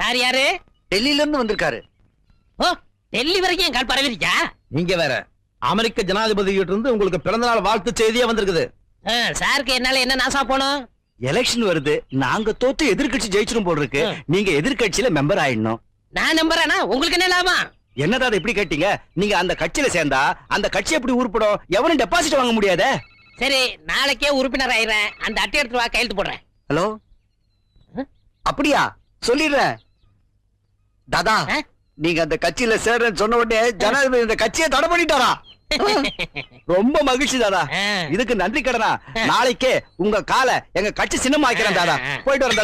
Sir யாரு? டெல்லியில இருந்து வந்திருக்காரு. ஓ, டெல்லி வரைக்கும் என் கால் பரவிருச்சா? நீங்க வேற அமெரிக்க ஜனாதிபதி கிட்ட இருந்து உங்களுக்கு பிறந்தநாள் வாழ்த்து செய்தியே வந்திருக்குது. சாருக்கு என்னால என்ன நாசா போனோம்? எலெக்ஷன் வருது, நாங்க தோத்து எதிர்கட்சி ஜெயிச்சிரும் போல் இருக்கு. நீங்க எதிர்கட்சியில மெம்பர் ஆயிடணும். நான் நம்புறேனா? உங்களுக்கு என்ன லாபம்? என்னடா இப்படி கேட்டீங்க? நீங்க அந்த கட்சியில சேர்ந்தா அந்த கட்சி எப்படி உருப்படும்? எவனும் டெபாசிட் வாங்க முடியாதே. சரி, நாளைக்கே உறுப்பினர் ஆயிடுறேன். அந்த அட்டை எடுத்து வா, கையெழுத்து போடுறேன். ஹலோ, அப்படியா? சொல்லிடுறேன். தாதா, நீங்க அந்த கட்சியில சேர்றேன்னு சொன்ன உடனே ஜனாதிபதி இந்த கட்சியை தடை பண்ணிட்டாரா? ரொம்ப மகிழ்ச்சி தாதா. இதுக்கு நன்றி கடனா நாளைக்கே உங்க காலை எங்க கட்சி சின்னமா ஆக்கிறேன் தாதா. போயிட்டு வரேன்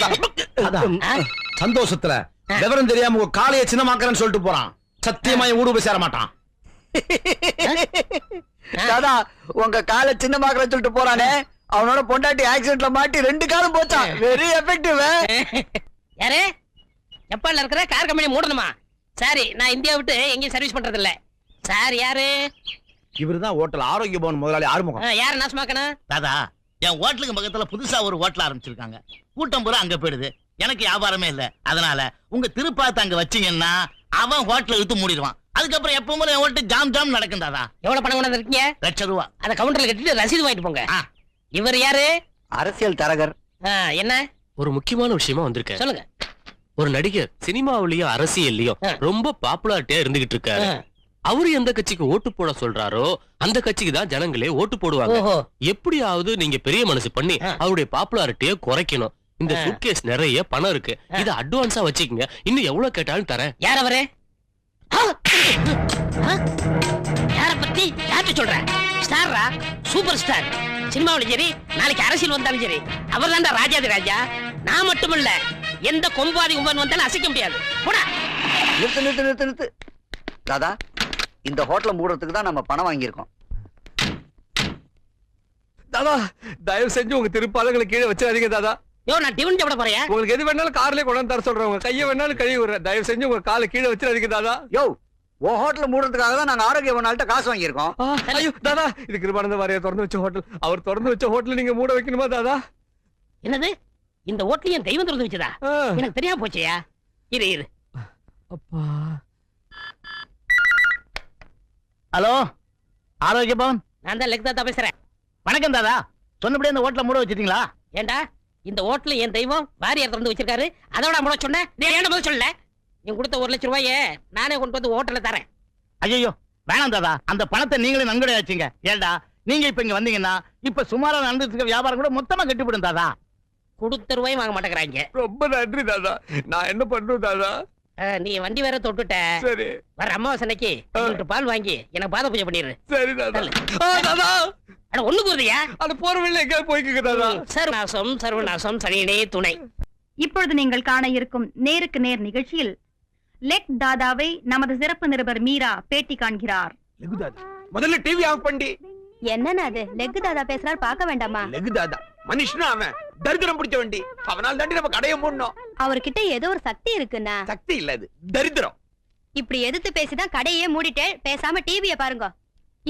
தாதா. சந்தோஷத்துல விவரம் தெரியாம உங்க காலையை சின்னமாக்குறேன்னு சொல்லிட்டு போறான். சத்தியமா ஊடு போய் சேர மாட்டான். தாதா, உங்க காலை சின்னமாக்குறேன்னு சொல்லிட்டு போறானே, அவனோட பொண்டாட்டி ஆக்சிடென்ட்ல மாட்டி 2 காலும் போச்சா. Very effective. யாரு? ஜப்பான்ல இருக்கிற கார் கம்பெனி மூடணுமா? சரி, நான் இந்தியா விட்டு எங்கேயும் சர்வீஸ் பண்றது இல்ல. சார் யாரு? இவருதான் ஹோட்டல் ஆரோக்கிய பவன் முதலாளி ஆறுமுகம். யாரு நாசமாக்கணும்? தாதா, என் ஹோட்டலுக்கு பக்கத்துல புதுசா ஒரு ஹோட்டல் ஆரம்பிச்சிருக்காங்க. கூட்டம் பூரா அங்க போயிடுது. எனக்கு வியாபாரமே இல்ல. அதனால உங்க திருப்பாத்த அங்க வச்சீங்கன்னா அவன் ஹோட்டலை இழுத்து மூடிடுவான். அதுக்கப்புறம் எப்பவும் என் ஹோட்டல் ஜாம் ஜாம் நடக்கும் தாதா. எவ்வளவு பணம் கொண்டு இருக்கீங்க? ₹1,00,000. அத கவுண்டர்ல கட்டிட்டு ரசீது வாங்கிட்டு போங்க. இவர் யாரு? அரசியல் தரகர். என்ன? ஒரு முக்கியமான விஷயமா வந்திருக்கேன். சொல்லுங்க. ஒரு நடிகர் சினிமாவிலயும் அரசியல்லயும் ரொம்ப பாப்புலாரிட்டியா இருந்துகிட்டு இருக்காரு. அவரு எந்த கட்சிக்கு ஓட்டு போட சொல்றாரோ அந்த கட்சிக்கு தான் ஜனங்களே ஓட்டு போடுவாங்க. எப்படியாவது நீங்க பெரிய மனசு பண்ணி அவருடைய பாப்புலாரிட்டியை குறைக்கணும். இந்த சூட்கேஸ் நிறைய பணம் இருக்கு. இத அட்வான்ஸா வச்சுக்கங்க. இன்னும் எவ்வளவு கேட்டாலும் தரேன். யார் அவரு? யார பத்தி யார்கிட்ட சொல்ற? ஸ்டாரா? Super star. சினிமாவில சரி, நாளைக்கு அரசியல் வந்தாலும் சரி, அவர் தான் ராஜாதி ராஜா. நான் மட்டும் இல்ல, எந்த கொம்பாதி கும்பன் வந்தாலும் அசைக்க முடியாது. போடா. நிறுத்து நிறுத்து நிறுத்து நிறுத்து. தாதா, இந்த ஹோட்டலை மூடுறதுக்கு தான் நம்ம பணம் வாங்கியிருக்கோம். தாதா, தயவு செஞ்சு உங்க திருப்பாதங்களை கீழே வச்சிடாதீங்க தாதா. யோ, நான் டிவன் சாப்பிட போறேன். உங்களுக்கு எது வேணாலும் கார்லயே கொண்டாந்து தர சொல்றேன். உங்க கையை வேணாலும் கழுவி விடுறேன். தயவு செஞ்சு உங்க காலை கீழே வச்சிடாதீங்க தாதா. யோ, உன் ஹோட்டலை மூடுறதுக்காக தான் நாங்க ஆரோக்கிய பவனால்ட்ட காசு வாங்கியிருக்கோம். ஐயோ தாதா, இது கிருபானந்த வாரியா திறந்து வச்ச ஹோட்டல். அவர் திறந்து வச்ச ஹோட்டல் நீங்க மூட வைக்கணுமா தாதா? என்னது? இந்த ஹோட்டல் என் தெய்வம் திறந்து வச்சதா? எனக்கு தெரியாம போச்சியா? இரு இரு. அப்பா. ஹலோ, ஆரோக்கிய பவன். நான் தான் லெக்தாத்தா பேசுறேன். வணக்கம் தாதா. சொன்னபடியே இந்த ஹோட்டலை மூட வச்சிட்டீங்களா? ஏண்டா, இந்த ஹோட்டல் என் தெய்வம் வாரியார் திறந்து வச்சிருக்காரு. அதோட மூட சொன்னேன். நீ ஏன் முதல்ல சொல்லல? நீ கொடுத்த 1,00,000 ரூபாயே நானே கொண்டு வந்து ஹோட்டல்ல தரேன். ஐயோ வேணாம் தாதா. அந்த பணத்தை நீங்களே நன்கொடை வச்சீங்க. ஏண்டா, நீங்க இப்ப இங்க வந்தீங்கன்னா இப்ப சுமாரா நடந்துட்டு இருக்க வியாபாரம் கூட மொத்தமா கட்டிவிடும் தாதா. கொடுத்த ரூபாயும் வாங்க மாட்டேங்கிறாங்க. ரொம்ப நன்றி தாதா. நான் என்ன பண்றேன் தாதா? நீ வண்டி வேற தொட்டுட்ட. சரி, வர அமாவாசனைக்கு 1 லிட்டர் பால் வாங்கி எனக்கு பாத பூஜை பண்ணிடு. சரி தாதா. தாதா, அட ஒண்ணு கூறுதியா? அட போற வழியில எங்க போய்க்குங்க தாதா. சர்வநாசம் சர்வநாசம் சனியனே துணை. இப்பொழுது நீங்கள் காண இருக்கும் நேருக்கு நேர் நிகழ்ச்சியில் லெக் தாதாவை நமது சிறப்பு நிருபர் மீரா பேட்டி காண்கிறார். லெகு தாதா, முதல்ல டிவி ஆஃப் பண்ணி. என்னன்னா அது? லெக் தாதா பேசுறாரு, பார்க்க வேண்டாமா? லெகு தாதா மனுஷனா? அவன் தரித்திரம் பிடிச்ச வண்டி. அவனால் தாண்டி நம்ம கடையை மூடணும். அவர்கிட்ட ஏதோ ஒரு சக்தி இருக்குன்னா. சக்தி இல்ல, இது தரித்திரம். இப்படி எதிர்த்து பேசிதான் கடையே மூடிட்டே, பேசாம டிவியை பாருங்க.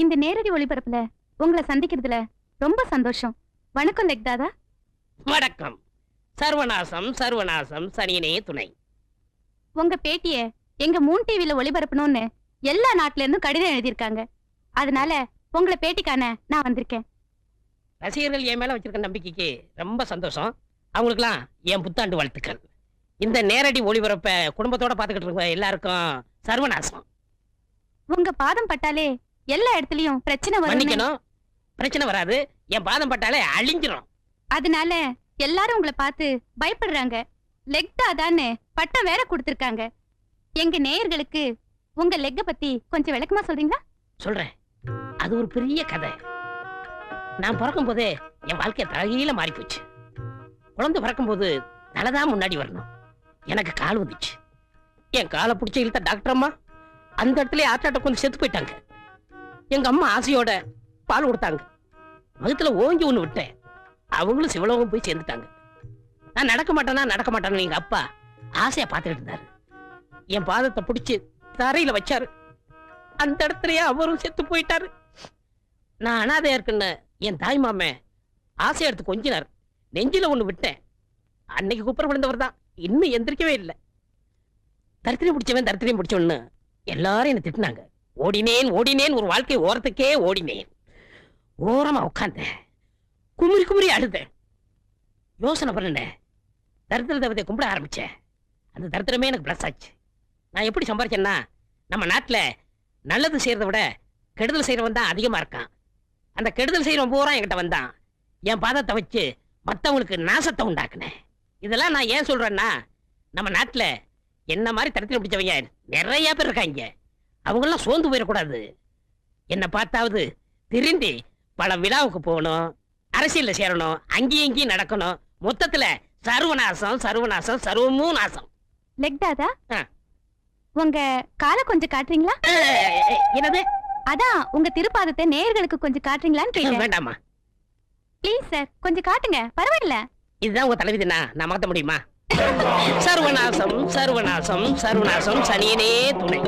இந்த நேரடி ஒளிபரப்புல உங்களை சந்திக்கிறதுல ரொம்ப சந்தோஷம். வணக்கம் லெக் தாதா. வணக்கம். சர்வநாசம் சர்வநாசம் சனியனே துணை. உங்க பேட்டிய எங்க 3 டிவில ஒளிபரப்பணும்னு எல்லா நாட்டுல இருந்தும் கடிதம் எழுதியிருக்காங்க. அதனால உங்களை பேட்டிக்கான நான் வந்திருக்கேன். ரசிகர்கள் என் மேல வச்சிருக்க நம்பிக்கைக்கு ரொம்ப சந்தோஷம். அவங்களுக்குலாம் என் புத்தாண்டு வாழ்த்துக்கள். இந்த நேரடி ஒளிபரப்ப குடும்பத்தோட பாத்துக்கிட்டு இருக்க எல்லாருக்கும் சர்வநாசம். உங்க பாதம் பட்டாலே எல்லா இடத்துலயும் பிரச்சனை வரும். பிரச்சனை வராது. என் பாதம் பட்டாலே அழிஞ்சிரும். அதனால எல்லாரும் உங்களை பார்த்து பயப்படுறாங்க. லெக் தாதான்னு பட்டம் வேற கொடுத்திருக்காங்க. எங்க நேயர்களுக்கு உங்க லெக்க பத்தி கொஞ்சம் விளக்கமா சொல்றீங்களா? சொல்றேன். அது ஒரு பெரிய கதை. நான் பிறக்கும் போதே என் வாழ்க்கை தலைகீழ மாறி போச்சு. குழந்தை பிறக்கும் போது தலைதான் முன்னாடி வரணும். எனக்கு கால் வந்துச்சு. என் காலை பிடிச்ச இழுத்த டாக்டர் அம்மா அந்த இடத்துல ஆட்டாட்ட கொஞ்சம் செத்து போயிட்டாங்க. எங்க அம்மா ஆசையோட பால் கொடுத்தாங்க. வகுத்துல ஓங்கி ஒண்ணு விட்டேன். அவங்களும் சிவலோகம் போய் சேர்ந்துட்டாங்க. நான் நடக்க மாட்டேன்னு எங்க அப்பா ஆசையா பார்த்துக்கிட்டு இருந்தாரு. என் பாதத்தை பிடிச்சு தரையில வச்சாரு. அந்த இடத்துலயே அவரும் செத்து போயிட்டாரு. நான் அனாதையா இருக்குன்னு என் தாய் மாமே ஆசையா எடுத்து கொஞ்சினார். நெஞ்சில ஒண்ணு விட்டேன். அன்னைக்கு குப்புற விழுந்தவர் தான் இன்னும் எந்திரிக்கவே இல்லை. தரித்திரம் பிடிச்சவன்னு எல்லாரும் என்ன திட்டினாங்க. ஓடினேன் ஓடினேன், ஒரு வாழ்க்கை ஓரத்துக்கே ஓடினேன். ஓரமா உட்கார்ந்தேன், குமுறி குமுறி அழுதேன். யோசனை பண்ணேன், தரித்திர தேவதையை கும்பிட ஆரம்பிச்சேன். அந்த தரித்திரமே எனக்கு பிளஸ் ஆச்சு. நான் எப்படி சம்பாரிச்சேன்னா, நம்ம நாட்டுல நல்லது செய்யறதை விட கெடுதல் செய்யறவன் தான் அதிகமா இருக்கான். அந்த கெடுதல் செய்யறவன் பூரா என்கிட்ட வந்தான். என் பாதத்தை வச்சு மத்தவங்களுக்கு நாசத்தை உண்டாக்குனேன். இதெல்லாம் நான் ஏன் சொல்றேன்னா, நம்ம நாட்டுல என்ன மாதிரி தரித்திரம் பிடிச்சவங்க நிறைய பேர் இருக்காங்க. அவங்கெல்லாம் சோர்ந்து போயிடக்கூடாது. என்னை பார்த்தாவது திரும்பி பல விழாவுக்கு போகணும், அரசியல்ல சேரணும், அங்கேயும் இங்கேயும் நடக்கணும். மொத்தத்துல சர்வநாசம் சர்வநாசம் சர்வமும் நாசம். லெக் தாதா, உங்க காலை கொஞ்சம் காட்டுறீங்களா? என்னது? அதான் உங்க திருப்பாதத்தை நேயர்களுக்கு கொஞ்சம் காட்டுறீங்களான்னு கேட்டேன். வேண்டாமா? ப்ளீஸ் சார், கொஞ்சம் காட்டுங்க, பரவாயில்ல. இதுதான் உங்க தலைவிதினா, நான் மாத்த முடியுமா? சர்வநாசம் சர்வநாசம் சர்வநாசம் சனியனே துணை.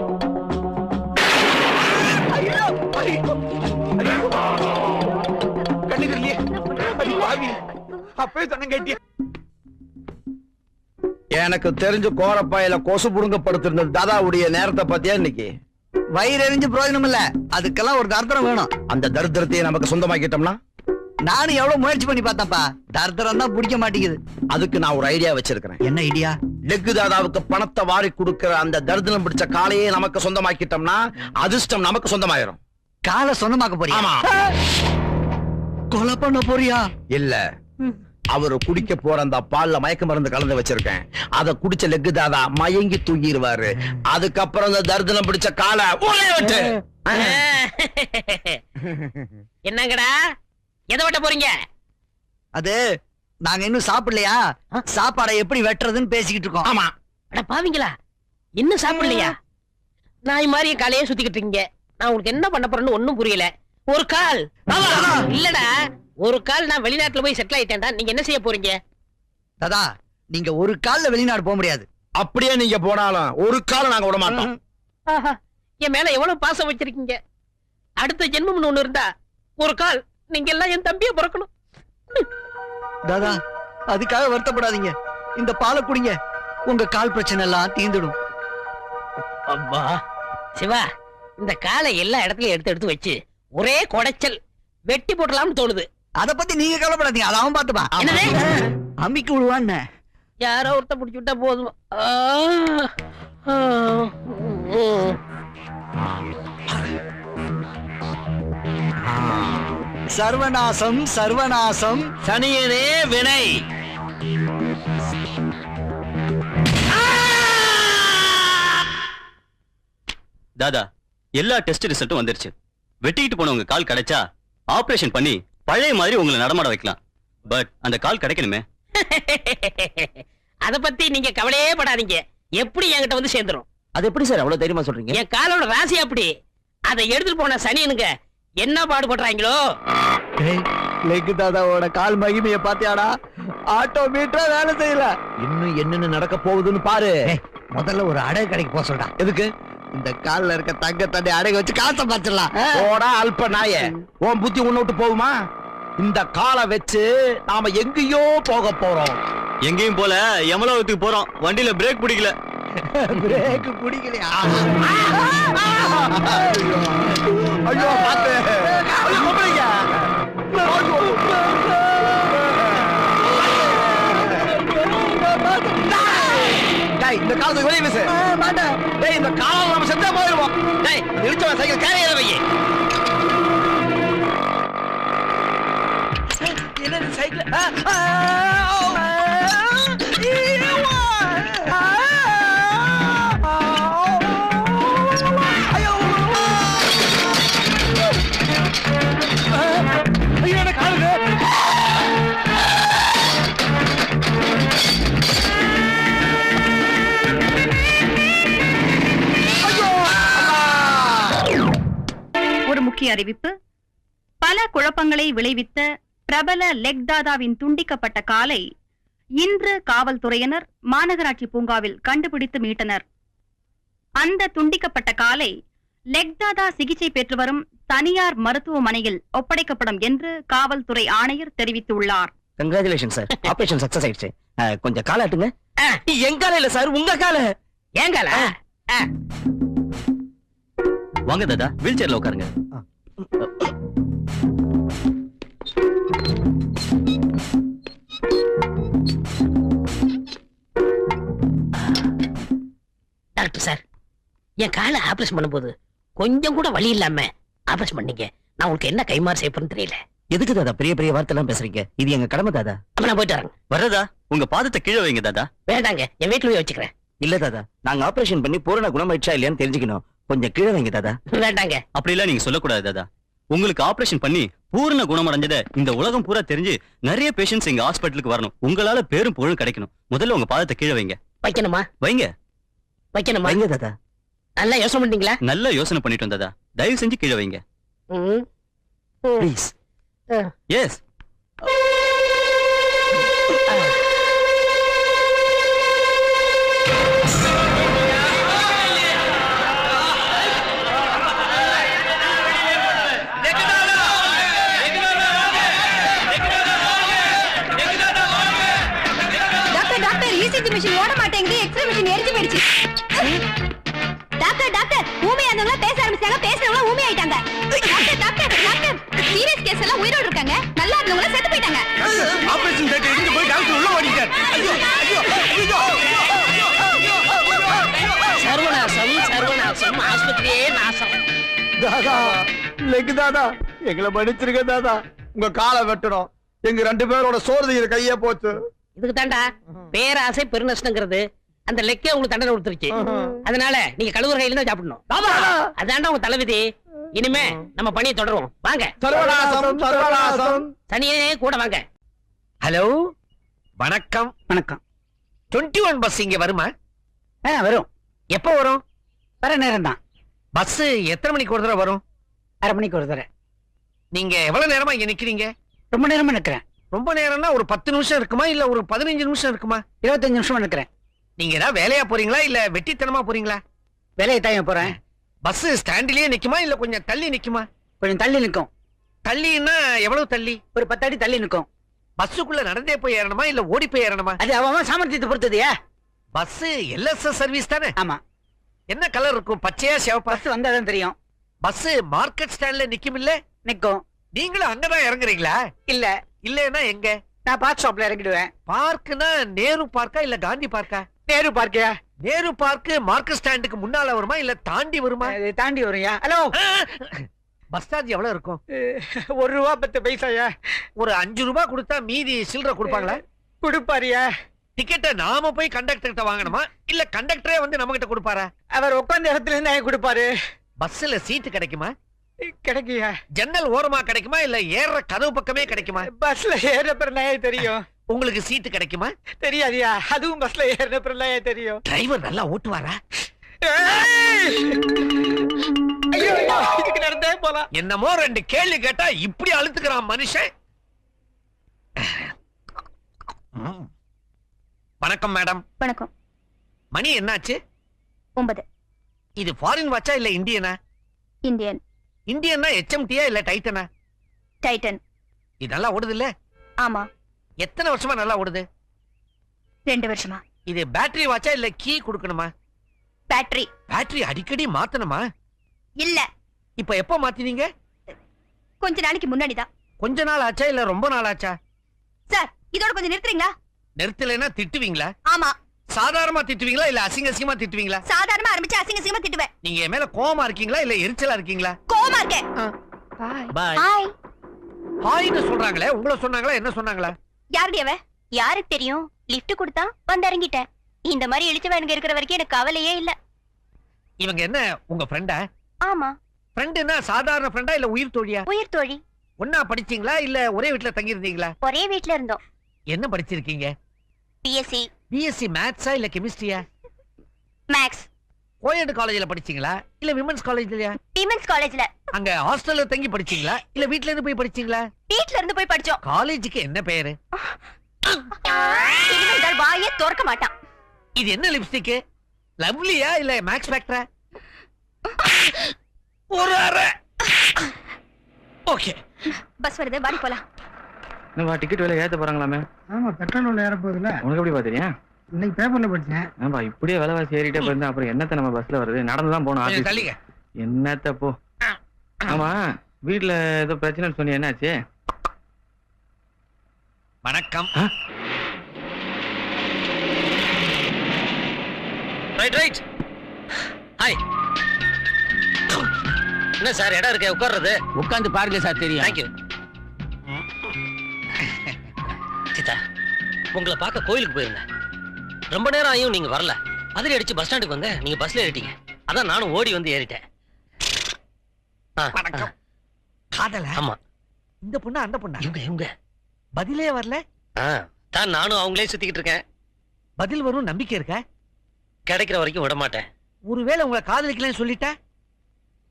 எனக்கு தெரிஞ்சு கோரப்பாயில கொசு புடுங்க படுத்திருந்த தாதாவுடைய நேரத்தை பத்தியா இன்னைக்கு? வயிறு எரிஞ்சு பிரயோஜனம் இல்ல, அதுக்கெல்லாம் ஒரு தர்த்தரம் வேணும். அந்த தரித்திரத்தையே நமக்கு சொந்தமாக்கிட்டோம்னா? நானும் எவ்வளவு முயற்சி பண்ணி பார்த்தப்பா, தர்த்தரம் தான் பிடிக்க மாட்டேங்குது. அதுக்கு நான் ஒரு ஐடியா வச்சிருக்கிறேன். என்ன ஐடியா? லெக்கு தாதாவுக்கு பணத்தை வாரி கொடுக்கிற அந்த தரித்திரம் பிடிச்ச காலையே நமக்கு சொந்தமாக்கிட்டோம்னா அதிர்ஷ்டம் நமக்கு சொந்தமாயிரும். காலை சொந்தமாக்க போறியா? ஆமா. கொலை பண்ண போறியா? இல்ல, அவரு குடிக்க போற அந்த பால்ல மயக்க மருந்து கலந்து வச்சிருக்கேன். அத குடிச்ச லெக்கு தாதா மயங்கி தூங்கிடுவாரு. அதுக்கப்புறம் அந்த தரித்திரம் பிடிச்ச காலை ஊரே விட்டு. என்னங்கடா, எதை வெட்ட போறீங்க? அது நாங்க இன்னும் சாப்பிடலையா, சாப்பாடை எப்படி வெட்டுறதுன்னு பேசிக்கிட்டு இருக்கோம். ஆமா. அட பாவீங்களா, இன்னும் சாப்பிடலையா? நாய் மாதிரி காலையே சுத்திக்கிட்டு இருக்கீங்க. நான் உங்களுக்கு என்ன பண்ண போறேன்னு ஒண்ணும் புரியல. ஒரு கால் இல்லடா, ஒரு கால் நான் வெளிநாட்டுல போய் செட்டில் ஆயிட்டேன்டா. நீங்க என்ன செய்ய போறீங்க? தாதா, நீங்க ஒரு கால்ல வெளிநாடு போக முடியாது. அப்படியே நீங்க போனாலும் ஒரு காலம் நாங்க விட மாட்டோம். ஆஹா, என் மேல எவ்வளவு பாசம் வச்சிருக்கீங்க. அடுத்த ஜென்மம்னு ஒண்ணு இருந்தா ஒரு கால் நீங்க எல்லாம் என் தம்பிய பிறக்கணும். தாதா, அதுக்காக வருத்தப்படாதீங்க. இந்த பாலை குடிங்க, உங்க கால் பிரச்சனை எல்லாம் தீந்துடும். அப்பா சிவா, இந்த காலை எல்லா இடத்துலயும் எடுத்து எடுத்து வச்சு ஒரே கொடைச்சல் வெட்டி போடலாம்னு தோணுது. அத பத்தி நீங்க கவலைப்படாதீங்க, அத அவன் பாத்துப்பா. அம்மிக்கு விடுவான்னு யாரோ ஒருத்த பிடிச்சு விட்டா போதும். சர்வநாசம் சர்வநாசம் சனியனே வினை. தாதா, எல்லா டெஸ்ட் ரிசல்ட்டும் வந்துருச்சு. வெட்டிக்கிட்டு போனவங்க கால் கிடைச்சா ஆபரேஷன் பண்ணி பழைய மாதிரி உங்களை நடமாட வைக்கலாம். பட் அந்த கால் கிடைக்கணுமே. அத பத்தி நீங்க கவலையே படாதீங்க. எப்படி என்கிட்ட வந்து சேர்ந்துரும். அது எப்படி சார் அவ்வளவு தைரியமா சொல்றீங்க? என் காலோட ராசி அப்படி. அதை எடுத்துட்டு போன சனியனுங்க என்ன பாடுபடுறாங்களோ. லெக்கு தாதாவோட கால் மகிமையை பாத்தியாடா? ஆட்டோமீட்டரா வேலை செய்யல. இன்னும் என்னன்னு நடக்க போகுதுன்னு பாரு. முதல்ல ஒரு அடகு கடைக்கு போக சொல்றா. எதுக்கு? இந்த கால்ல இருக்க தங்க தண்ணி அடகு வச்சு காசை பார்த்துடலாம். போடா அல்ப நாயே, உன் புத்தி உன்னை விட்டு போகுமா? இந்த காலை வச்சு நாம எங்கேயோ போக போறோம். எங்கேயும் போல யமலோகத்துக்கு போறோம். வண்டியில பிரேக் பிடிக்கல. பிரேக் பிடிக்கலையா? ஐயோ பாத்து. இந்த காலத்துக்கு வெளியே பேசு. டேய், இந்த காலம் நம்ம செத்தா போயிடுவோம். டேய், நிறுத்தவன் சைக்கிள் கேரையில வை. என்ன சைக்கிள்? ஐயோ, என்ன காலுது? ஒரு முக்கிய அறிவிப்பு. பல குழப்பங்களை விளைவித்த பிரபல லெக் தாதாவின் துண்டிக்கப்பட்ட காலை இன்று காவல்துறையினர் மாநகராட்சி பூங்காவில் கண்டுபிடித்து மீட்டனர். அந்த துண்டிக்கப்பட்ட காலை லெக் தாதா சிகிச்சை பெற்று வரும் தனியார் மருத்துவமனையில் ஒப்படைக்கப்படும் என்று காவல்துறை ஆணையர் தெரிவித்துள்ளார். கங்க்ராச்சுலேஷன் சார், ஆபரேஷன் சக்சஸ் ஆயிடுச்சு. கொஞ்சம் காலாட்டுங்க. என் கால இல்ல சார், உங்க கால. ஏங்கால வாங்க தாதா, வீல் சேர்ல உட்காருங்க. டாக்டர் சார், என் காலை ஆபரேஷன் பண்ணும்போது கொஞ்சம் கூட வலி இல்லாம ஆபரேஷன் பண்ணீங்க. நான் உங்களுக்கு என்ன கைமாறு செய்யப்படுன்னு தெரியல. எதுக்கு தாதா பெரிய பெரிய வார்த்தை எல்லாம் பேசுறீங்க? இது எங்க கடமை தாதா. அப்ப நான் போயிட்டு வரேன். வர்றதா? உங்க பாதத்தை கீழே வைங்க தாதா. வேண்டாங்க, என் வீட்டுல போய் வச்சுக்கிறேன். இல்ல தாதா, நாங்க ஆபரேஷன் பண்ணி பூரண குணமாயிடுச்சா இல்லையான்னு தெரிஞ்சுக்கணும். கொஞ்சம் கீழே வைங்க தாதா. வேண்டாங்க. அப்படிலாம் நீங்க சொல்லக்கூடாது தாதா. உங்களுக்கு ஆபரேஷன் பண்ணி பூரண குணமடைஞ்சத இந்த உலகம் பூரா தெரிஞ்சு நிறைய பேஷண்ட்ஸ் எங்க ஹாஸ்பிட்டலுக்கு வரணும். உங்களால பேரும் புகழும் கிடைக்கணும். முதல்ல உங்க பாதத்தை கீழே வைங்க. வைக்கணுமா? வைங்க. வைக்கணுமா? வைங்க தாதா. நல்லா யோசனை பண்ணீங்களா? நல்லா யோசனை பண்ணிட்டு வந்ததா. தயவு செஞ்சு கீழே வைங்க. ப்ளீஸ். எஸ். மிஷின் ஓட மாட்டேங்குது. எக்ஸ்ரே மிஷின் எரிஞ்சு போயிடுச்சு. டாக்டர் டாக்டர், ஊமை ஆனவங்க பேச ஆரம்பிச்சாங்க. பேசுறவங்க ஊமை ஆயிட்டாங்க. Doctor doctor doctor, serious case எல்லாம் உயிரோட இருக்காங்க. நல்லா இருந்தவங்க செத்து போயிட்டாங்க. ஆபரேஷன் தேட்டர் இருந்து போய் டாக்டர் உள்ள ஓடிட்டார். ஐயோ ஐயோ ஐயோ. சர்வநாசம் சர்வநாசம், ஆஸ்பத்திரியே நாசம். தாதா, லெக் தாதா, எங்களை மன்னிச்சிருங்க தாதா. உங்க காலை வெட்டணும். எங்க 2 பேரோட சோறு கையே போச்சு. இதுக்கு தாண்டா பேராசை பெருநஷ்டங்கிறது. அந்த லெக்கே உங்களுக்கு தண்டனை கொடுத்துருச்சு. அதனால நீங்க கழுவுற கையில தான் சாப்பிடணும். அதாண்டா உங்க தலைவிதி. இனிமே நம்ம பணியை தொடருவோம். வாங்க. சர்வநாசம் சர்வநாசம். தனியே கூட வாங்க. ஹலோ, வணக்கம். வணக்கம். 21 பஸ் இங்க வருமா? வரும். எப்போ வரும்? வர நேரம் தான். பஸ் எத்தனை மணிக்கு ஒரு தடவை வரும்? 1/2 மணிக்கு ஒரு தடவை. நீங்க எவ்வளவு நேரமா இங்க நிக்கிறீங்க? ரொம்ப நேரமா நிக்கிறேன். ரொம்ப நேரம்னா ஒரு 10 நிமிஷம் இருக்குமா இல்ல ஒரு 15 நிமிஷம் இருக்குமா? 25 நிமிஷமா நிக்கிறேன். நீங்க ஏதாவது வேலையா போறீங்களா இல்ல வெட்டித்தனமா போறீங்களா? வேலையை தான் போறேன். பஸ் ஸ்டாண்ட்லயே நிக்குமா இல்ல கொஞ்சம் தள்ளி நிக்குமா? கொஞ்சம் தள்ளி நிக்கும். தள்ளின்னா எவ்வளவு தள்ளி? ஒரு 10 அடி தள்ளி நிக்கும். பஸ்ஸுக்குள்ள நடந்தே போய் ஏறணுமா இல்ல ஓடி போய் ஏறணுமா? அது அவன் சாமர்த்தியத்தை பொறுத்ததுயா. பஸ் எல்எஸ்எஸ் சர்வீஸ் தானே? ஆமா. என்ன கலர் இருக்கும்? பச்சையா சிவப்பா? பஸ் வந்தாதான் தெரியும். பஸ் மார்க்கெட் ஸ்டாண்ட்ல நிக்கும் இல்ல? நிக்கும். நீங்களும் அங்கதான் இறங்குறீங்களா? இல்ல. இல்லன்னா எங்க? நான் பார்க் ஷாப்ல இறங்கிடுவேன். பார்க்னா நேரு பார்க்கா இல்ல காந்தி பார்க்கா? நேரு பார்க்கியா? நேரு பார்க் மார்க்கெட் ஸ்டாண்டுக்கு முன்னால வருமா இல்ல தாண்டி வருமா? தாண்டி வரும்யா. ஹலோ, பஸ் சார்ஜ் எவ்வளவு இருக்கும்? ₹1.10 ஒரு 5 ரூபாய் கொடுத்தா மீதி சில்லற கொடுப்பாங்களா? கொடுப்பாரியா? டிக்கெட்டை நாம போய் கண்டக்டர் கிட்ட வாங்கணுமா இல்ல கண்டக்டரே வந்து நம்ம கிட்ட கொடுப்பாரா? அவர் உட்கார்ந்த இடத்துல இருந்து கொடுப்பாரு. பஸ்ல சீட்டு கிடைக்குமா? கிடைக்குயா? ஜன்னல் ஓரமா கிடைக்குமா இல்ல ஏற கதவு பக்கமே கிடைக்குமா? பஸ்ல ஏற பிறகு தெரியும். உங்களுக்கு சீட்டு கிடைக்குமா? தெரியாதியா? அதுவும் பஸ்ல ஏற பிறகு தெரியும். டிரைவர் நல்லா ஓட்டுவாரா? இதுக்கு நடந்தே போலாம். என்னமோ 2 கேள்வி கேட்டா இப்படி அழுத்துக்கிறான் மனுஷன். வணக்கம் மேடம். வணக்கம். மணி என்னாச்சு? 9. இது ஃபாரின் வாட்சா இல்ல இந்தியனா? இந்தியன். இந்தியன்னா HMTயா இல்ல டைட்டனா? டைட்டன். இது நல்லா ஓடுது இல்ல? ஆமா. எத்தனை வருஷமா நல்லா ஓடுது? 2 வருஷமா. இது பேட்டரி வாட்சா இல்ல கீ கொடுக்கணுமா? பேட்டரி. பேட்டரி அடிக்கடி மாத்தணுமா? இல்ல. இப்ப எப்போ மாத்தினீங்க? கொஞ்ச நாளைக்கு முன்னாடி தான். கொஞ்ச நாள் ஆச்சா இல்ல ரொம்ப நாள் ஆச்சா? சார், இதோட கொஞ்சம் நிறுத்துறீங்களா? நிறுத்தலைன்னா திட்டுவீங்களா? ஆமா. சாதாரணமா திட்டுவீங்களா இல்ல அசிங்கமா திட்டுவீங்களா? சாதாரணமா ஆரம்பிச்சு அசிங்கமா திட்டுவேன். நீங்க என் மேல கோவமா இருக்கீங்களா இல்ல எரிச்சலா இருக்கீங்களா? கோவமா இருக்கேன். பாய். ஹாய். ஹாய்னு சொல்றாங்களே, உங்களை சொன்னாங்களா என்ன சொன்னாங்களா? யாருடைய அவ? யாருக்கு தெரியும்? லிஃப்ட் கொடுத்தா வந்து இறங்கிட்டேன். இந்த மாதிரி இழிச்சவனுங்க இருக்கிற வரைக்கும் எனக்கு கவலையே இல்ல. இவங்க என்ன உங்க ஃப்ரெண்டா? ஆமா. ஃப்ரெண்டுன்னா சாதாரண ஃப்ரெண்டா இல்ல உயிர் தோழியா? உயிர் தோழி. ஒன்னா படிச்சீங்களா இல்ல ஒரே வீட்ல தங்கி இருந்தீங்களா? ஒரே வீட்ல இருந்தோம். என்ன படிச்சிருக்கீங்க? பிஎஸ்சி. பிஎஸ்சி மேத்ஸா இல்ல கெமிஸ்ட்ரியா? மேத்ஸ். கோயட் காலேஜ்ல படிச்சீங்களா இல்ல விமென்ஸ் காலேஜ்லயா? விமென்ஸ் காலேஜ்ல. அங்க ஹாஸ்டல்ல தங்கி படிச்சீங்களா இல்ல வீட்ல இருந்து போய் படிச்சீங்களா? வீட்ல இருந்து போய் படிச்சோம். காலேஜுக்கு என்ன பேரு? இனிமேல் வாயே திறக்க மாட்டான். இது என்ன லிப்ஸ்டிக்? லவ்லியா இல்ல மேக்ஸ் ஃபேக்டரா? ஒரு அரை. ஓகே. பஸ் வருது, வாடி போலாம். நம்ம டிக்கெட் விலை ஏத்த போறாங்களாமே. ஆமா, பெட்ரோல் விலை ஏற போகுதுல. உனக்கு எப்படி பாத்தீங்க? இன்னைக்கு பேப்பர்ல படிச்சேன். ஆமா இப்படியே விலைவாசி ஏறிட்டே போயிருந்தா அப்புறம் என்னத்த நம்ம பஸ்ல வருது? நடந்துதான் போனோம் ஆபீஸ். தள்ளிங்க. என்னத்த போ. ஆமா வீட்டுல ஏதோ பிரச்சனைன்னு சொன்னி என்னாச்சு? வணக்கம். Right right. ஹாய். என்ன சார் இடம் இருக்கே உட்கார்றது? உட்கார்ந்து பாருங்க சார் தெரியும். தேங்க்யூ. சீதா உங்களை பார்க்க கோயிலுக்கு போயிருந்தேன். ரொம்ப நேரம் ஆயும் நீங்க வரல. அதிரி அடிச்சு பஸ் ஸ்டாண்டுக்கு வந்தேன். நீங்க பஸ்ல ஏறிட்டீங்க. அதான் நானும் ஓடி வந்து ஏறிட்டேன். வணக்கம். காதல? ஆமா. இந்த பொண்ணு அந்த பொண்ணா? இவங்க பதிலே வரல. தான் நானும் அவங்களே சுத்திக்கிட்டு இருக்கேன். பதில் வரும் நம்பிக்கை இருக்க? கிடைக்கிற வரைக்கும் விட மாட்டேன். ஒருவேளை உங்களை காதலிக்கலன்னு சொல்லிட்ட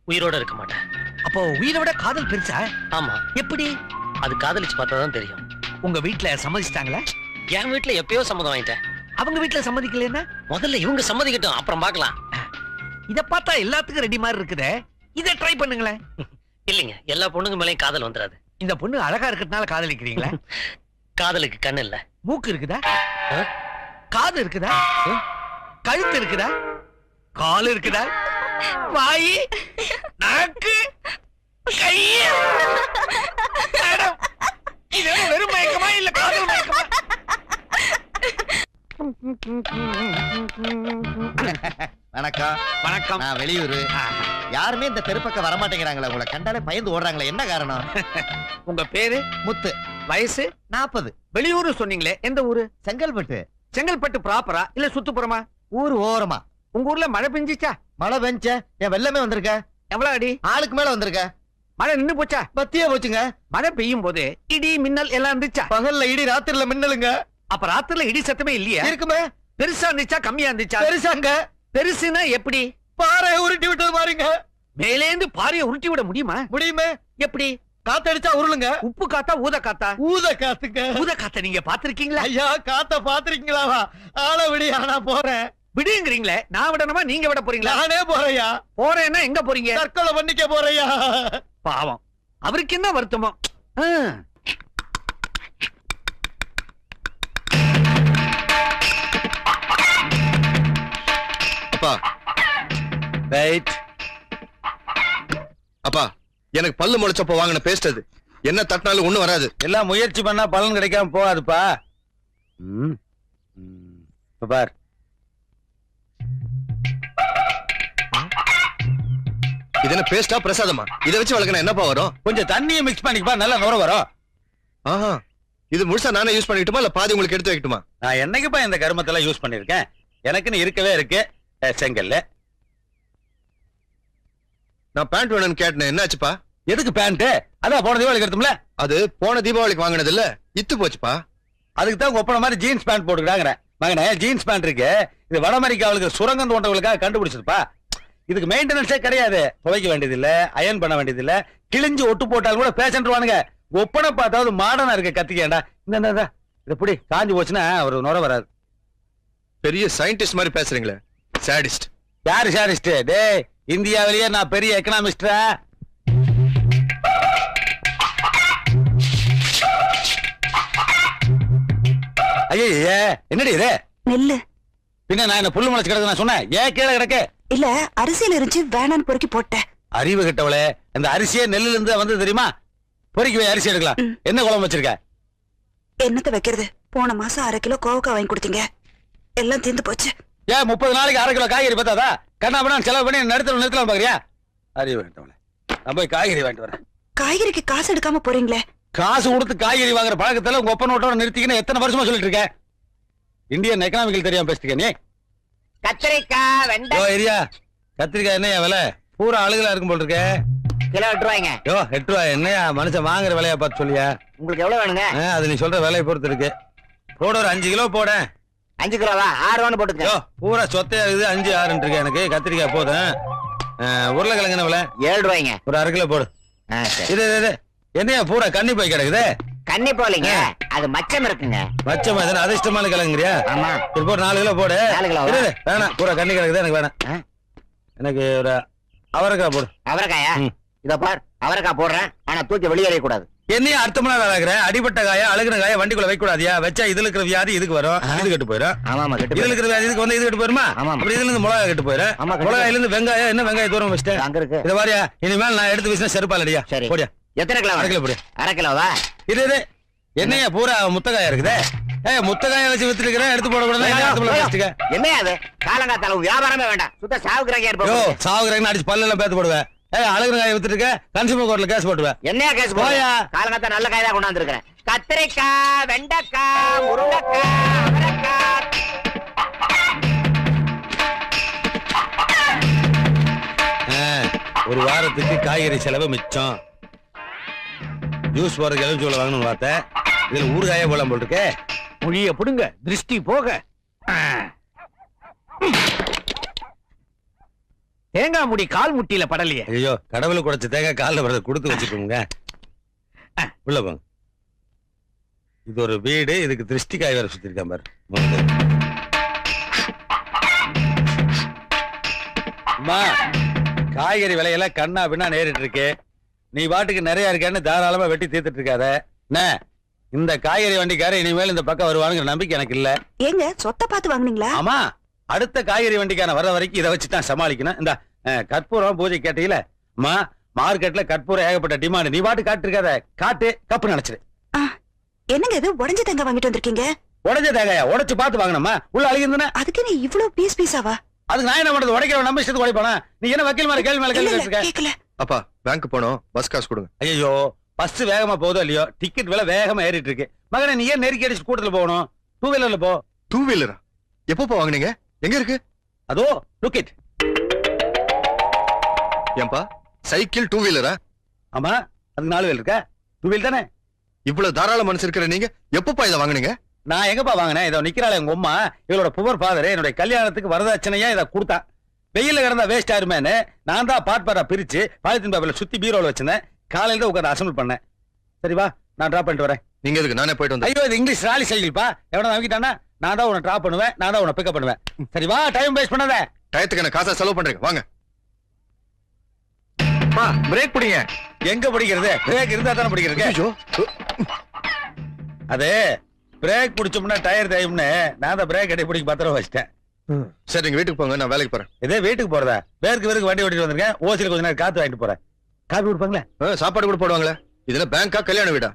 உயிரோட இருக்க மாட்டேன். அப்போ உயிரை விட காதல் பெருசா? ஆமா. எப்படி? அது காதலிச்சு பார்த்தாதான் தெரியும். உங்க வீட்டுல சம்மதிச்சிட்டாங்களா? என் வீட்டுல எப்பயோ சம்மதம் வாங்கிட்டேன். அவங்க வீட்டுல சம்மதிக்கலன்னா? முதல்ல இவங்க சம்மதிக்கட்டும், அப்புறம் பார்க்கலாம். இத பார்த்தா எல்லாத்துக்கும் ரெடி மாதிரி இருக்குதே. இத ட்ரை பண்ணுங்களேன். இல்லைங்க, எல்லா பொண்ணுங்க மேலயும் காதல் வந்துடாது. இந்த பொண்ணு அழகா இருக்கிறதுனால காதலிக்கிறீங்களா? காதலுக்கு கண் இல்ல. மூக்கு இருக்குதா? காது இருக்குதா? கழுத்து இருக்குதா? கால் இருக்குதா? வாய், நாக்கு, கை. மேடம், இது வெறும் மயக்கமா இல்ல காதல் மயக்கமா? வணக்கம். வணக்கம். நான் வெளியூர். யாருமே இந்த தெருப்பக்கம் வரமாட்டேங்கிறாங்களா? உங்களை கண்டாலே பயந்து ஓடுறாங்களே, என்ன காரணம்? உங்க பேரு? முத்து. வயசு? 40. வெளியூர் சொன்னீங்களே, எந்த ஊரு? செங்கல்பட்டு. செங்கல்பட்டு ப்ராப்பரா இல்ல சுத்துப்புறமா? ஊர் ஓரமா. உங்க ஊர்ல மழை பெஞ்சிச்சா? மழை பெஞ்ச என் வெள்ளமே வந்திருக்க. எவ்வளவு அடி? ஆளுக்கு மேல வந்திருக்க. மழை நின்னு போச்சா? பத்தியா போச்சுங்க. மழை பெய்யும் போது இடி மின்னல் எல்லாம் இருந்துச்சா? பகல்ல இடி, ராத்திரில மின்னலுங்க. அப்ப ராத்திரில இடி சத்தமே இல்லையா? இருக்குமே. பெருசா இருந்துச்சா கம்மியா இருந்துச்சா? பெருசாங்க. பெருசுனா எப்படி? பாறை உருட்டி விட்டது பாருங்க. மேலேந்து பாறையை உருட்டி விட முடியுமா? முடியுமே. எப்படி? காத்தடிச்சா உருளுங்க. உப்பு காத்தா ஊத காத்தா? ஊத காத்துங்க. ஊத காத்த நீங்க பாத்திருக்கீங்களா? ஐயா காத்த பாத்திருக்கீங்களா? ஆள விடி, ஆனா போறேன். விடுங்கிறீங்களே, நான் விடணுமா நீங்க விட போறீங்களா? நானே போறையா. போறேன்னா எங்க போறீங்க? தற்கொலை பண்ணிக்க போறையா. பாவம், அவருக்கு என்ன வருத்தமோ. அப்பா ரைட். அப்பா எனக்கு பல்லு முளைச்சப்ப வாங்கின பேஸ்ட் அது. என்ன தட்டினாலும் ஒண்ணும் வராது. எல்லாம் முயற்சி பண்ணா பலன் கிடைக்காம போகாதுப்பா. பார், இது என்ன பேஸ்டா பிரசாதமா? இதை வச்சு வளர்க்கணும் என்னப்பா வரும்? கொஞ்சம் தண்ணியை மிக்ஸ் பண்ணிக்கப்பா, நல்லா நுர வரும். ஆஹா, இது முழுசா நானே யூஸ் பண்ணிட்டுமா இல்ல பாதி உங்களுக்கு எடுத்து வைக்கட்டுமா? நான் என்னைக்குப்பா இந்த கருமத்தெல்லாம் யூஸ் பண்ணிருக்கேன். எனக்குன்னு இருக்கவே இருக்கு செங்கல்ல. நான் பேண்ட் வேணும்னு கேட்டேன், என்னாச்சுப்பா? எதுக்கு பேண்ட்? அதான் போன தீபாவளிக்கு எடுத்தோம்ல. அது போன தீபாவளிக்கு வாங்கினது இல்ல, இத்து போச்சுப்பா. அதுக்கு தான் ஒப்பன மாதிரி ஜீன்ஸ் பேண்ட் போட்டுக்கிறாங்க. மகனே, ஜீன்ஸ் பேண்ட் இருக்கு, இது வட அமெரிக்காவுக்கு சுரங்கம் தோன்றவங்களுக்காக கண்டுபிடிச்சிருப்பா. இதுக்கு மெயின்டெனன்ஸே கிடையாது. துவைக்க வேண்டியது இல்ல, அயன் பண்ண வேண்டியது இல்ல. கிழிஞ்சு ஒட்டு போட்டாலும் கூட பேசன்ட்ருவானுங்க. ஒப்பனை பார்த்தாவது மாடர்னா இருக்க கத்திக்கேண்டா. இந்த இது புடி, காஞ்சி போச்சுன்னா ஒரு நுர வராது. பெரிய சயின்டிஸ்ட் மாதிரி பேசுறீங்களே. சாடிஸ்ட். யாரு சாடிஸ்ட்? டேய், இந்தியாவிலேயே நான் பெரிய எக்கனாமிஸ்டா. ஐயே, என்னடி இது? நெல்லு. பின்ன நான் என்ன புல்லு முளைச்சு கிடக்கு நான் சொன்னேன்? ஏன் கீழே கிடக்கு? இல்ல, அரிசியில இருந்துச்சு, வேணான்னு பொறுக்கி போட்டேன். அறிவு கிட்டவளே, அந்த அரிசியே நெல்லுல இருந்து வந்து தெரியுமா? பொறுக்கி போய் அரிசி எடுக்கலாம். என்ன குழம்பு வச்சிருக்க? என்னத்த வைக்கிறது? போன மாசம் 1/2 கிலோ கோவக்காய் வாங்கி கொடுத்தீங்க, எல்லாம் தீர்ந்து போச்சு. ஏன் 30 நாளைக்கு 1/2 கிலோ காய்கறி பார்த்தாதா? கண்ணா பண்ணா செலவு பண்ணி நிறுத்தலாம் பாக்குறியா? அறிவு கிட்டவளே, நான் போய் காய்கறி வாங்கிட்டு வரேன். காய்கறிக்கு காசு எடுக்காம போறீங்களே. காசு கொடுத்து காய்கறி வாங்குற பழக்கத்துல உங்க ஒப்ப நோட்டோட நிறுத்திக்கின்னு எத்தனை வருஷமா சொல்லிட்டு இருக்க? இந்தியன் எக்கனாமிக்கல் தெரியாம பேசிட்டு நீ. கத்திரிக்காய், வெண்டை. ஏரியா கத்திரிக்காய் என்னையா விலை? பூரா அழுகலா இருக்கும் போல் இருக்க. கிலோ 8 ரூபாய்ங்க. 8 ரூபாய் என்னையா? மனுஷன் வாங்குற விலையா பார்த்து சொல்லியா? உங்களுக்கு எவ்வளவு வேணுங்க? அது நீ சொல்ற விலையை பொறுத்து இருக்கு. போட ஒரு 5 கிலோ போட. 5 கிலோவா? 6 ரூபான்னு போட்டுக்க. பூரா சொத்தையா இருக்குது. 5, 6 இருக்கு எனக்கு. கத்திரிக்காய் போதும். உருளைக்கிழங்கு என்ன விலை? 7 ரூபாய்ங்க. ஒரு 1/2 கிலோ போடு. இது என்னையா பூரா கண்ணி போய் கிடக்குது? கண்ணி போலீங்க, அது மச்சம் இருக்குங்க. மச்சம் எதுனா அதிர்ஷ்டமான கிழங்குறியா? ஆமா. இது போடு, 4 கிலோ போடு. 4 கிலோ வேணாம், பூரா கண்ணி கிடக்குது, எனக்கு வேணாம். எனக்கு ஒரு அவரைக்காய் போடு. அவரைக்காயா? இத பார், அவரைக்காய் போடுறேன், ஆனா தூக்கி வெளியேற கூடாது. என்னையும் அர்த்தமான வேலைகிற அடிபட்ட காய அழுகின காய வண்டிக்குள்ள வைக்க கூடாதியா வச்சா இதுல இருக்கிற வியாதி இதுக்கு வரும் இது கெட்டு போயிடும் ஆமா இதுல இருக்கிற வியாதி இதுக்கு வந்து இது கெட்டு போயிருமா அப்புறம் இதுல இருந்து மிளகாய் கெட்டு போயிடும் மிளகாயில இருந்து வெங்காயம் என்ன வெங்காயம் தூரம் வச்சுட்டு அங்க இருக்கு இத மாதிரியா இனிமேல் நான் எடுத்து வீசினா செருப்பால் அடியா போடியா எத்தனை கிலோ? அரை கிலோ போடு. அரை கிலோவா? இது என்னையா பூரா முத்தக்காயா இருக்குதே முத்தக்காய வச்சு வித்துட்டு இருக்கிறேன் எடுத்து போட கூடாது என்ன அது காலங்காத்தால வியாபாரமே வேண்டாம் சுத்த சாவுக்குறாங்க சாவுக்குறாங்க அடிச்சு பல்ல எல்லாம் பேத்து போடுவேன் அழகு காய வித்துட்டு இருக்க கன்சியூமர் கோர்ட்ல கேஸ் போட்டுவேன் என்ன கேஸ் போயா காலங்காத்தா நல்ல காய் தான் கொண்டாந்து இருக்கிறேன் கத்திரிக்காய் வெண்டைக்காய் முருங்கைக்காய் அவரைக்காய் ஒரு வாரத்துக்கு காய்கறி செலவு மிச்சம் ஜூஸ் போறதுக்கு எலுமிச்சை வாங்கணும்னு பார்த்தேன் இதுல ஊறுகாயே போலாம் போட்டுருக்கே மொழிய புடுங்க திருஷ்டி போக தேங்காய் முடி கால் முட்டியில படலையே. ஐயோ கடவுளுக்கு குடைச்ச தேங்காய் காலில் வரத கொடுத்து வச்சுக்கோங்க. உள்ள போங்க. இது ஒரு வீடு, இதுக்கு திருஷ்டி காய் வேற சுத்திருக்கான் பாரு. அம்மா காய்கறி விலையெல்லாம் கண்ணா பின்னா நேரிட்டு இருக்கு. நீ பாட்டுக்கு நிறைய இருக்கேன்னு தாராளமா வெட்டி தீர்த்துட்டு இருக்காத. என்ன இந்த காய்கறி வண்டிக்கார இனிமேல் இந்த பக்கம் வருவானுங்கிற நம்பிக்கை எனக்கு இல்ல. ஏங்க சொத்தை பார்த்து வாங்குனீங்களா? ஆமா, அடுத்த காய்கறி வண்டிக்கான வர வரைக்கும் இதை வச்சுதான் சமாளிக்கணும். இந்த கற்பூரம் பூஜை கேட்டீங்களா? அம்மா மார்க்கெட்ல கற்பூரம் ஏகப்பட்ட டிமாண்ட். நீ பாட்டு காட்டு இருக்காத, காட்டு கப்பு நினைச்சிரு. என்னங்க இது உடைஞ்ச தேங்காய் வாங்கிட்டு வந்திருக்கீங்க? உடைஞ்ச தேங்காயா? உடைச்சு பார்த்து வாங்கணுமா? உள்ள அழுகிருந்தா அதுக்கு நீ இவ்வளவு பீஸ் பீஸாவா? அதுக்கு நான் என்ன பண்றது? உடைக்கிறவன் நம்ம இஷ்டத்துக்கு உடைப்பானா? நீ என்ன வக்கீல் மேல கேள்வி மேல கேள்வி கேட்கல. அப்பா பேங்க் போனோம், பஸ் காசு கொடுங்க. ஐயோ பஸ் வேகமா போதோ இல்லையோ, டிக்கெட் விலை வேகமா ஏறிட்டு இருக்கு. மகனே நீ ஏன் நெருக்கி அடிச்சு கூட்டத்துல போகணும்? டூ வீலர்ல போ. டூ வீலரா? எப்போ வாங்குனீங்க? எங்க இருக்கு? அதோ லுக் இட். ஏன்பா சைக்கிள் டூ வீலரா? ஆமா, அதுக்கு 4 வீலர் இருக்கா? டூ வீலர் தானே. இவ்வளவு தாராள மனசு இருக்கிற நீங்க எப்பப்பா இதை வாங்குனீங்க? நான் எங்கப்பா வாங்கினேன்? இதோ நிக்கிறாள் எங்க அம்மா, இவளோட புவர் ஃபாதர் என்னுடைய கல்யாணத்துக்கு வரதட்சணையா இதை கொடுத்தான். வெயில கிடந்தா வேஸ்ட் ஆயிருமேன்னு நான் தான் பார்ட்பாரா பிரிச்சு பாலித்தீன் பேப்பர்ல சுத்தி பீரோல வச்சிருந்தேன். காலையில உட்காந்து அசம்பிள் பண்ணேன். சரி வா, நான் டிராப் பண்ணிட்டு வரேன். நீங்க எதுக்கு? நானே போயிட்டு வந்தேன். ஐயோ இது இங்கிலீஷ் ராலி சைக்கிள்ப்பா. எவனா வாங்கிட்டானா நான் தான் உன்னை டிராப் பண்ணுவேன், நான் தான் உன்னை பிக்கப் பண்ணுவேன். சரி வா, டைம் வேஸ்ட் பண்ணாத. டயத்துக்கு என்ன காசா செலவு பண்றீங்க? வாங்க. பிரேக் பிடிங்க. எங்க பிடிக்கிறது? பிரேக் இருந்தா தானே பிடிக்கிறது. அது பிரேக் பிடிச்சோம்னா டயர் டைம்னு நான் தான் பிரேக் அடி பிடிக்க பத்திரம் வச்சிட்டேன். சரி நீங்க வீட்டுக்கு போங்க, நான் வேலைக்கு போறேன். இதே வீட்டுக்கு போறதா? வேருக்கு வண்டி ஓட்டிட்டு வந்திருக்கேன். ஓசில கொஞ்ச நேரம் காத்து வாங்கிட்டு போறேன். காப்பி கொடுப்பாங்களே? சாப்பாடு கூட போடுவாங்களே. இதுல பேங்கா கல்யாண வீடா?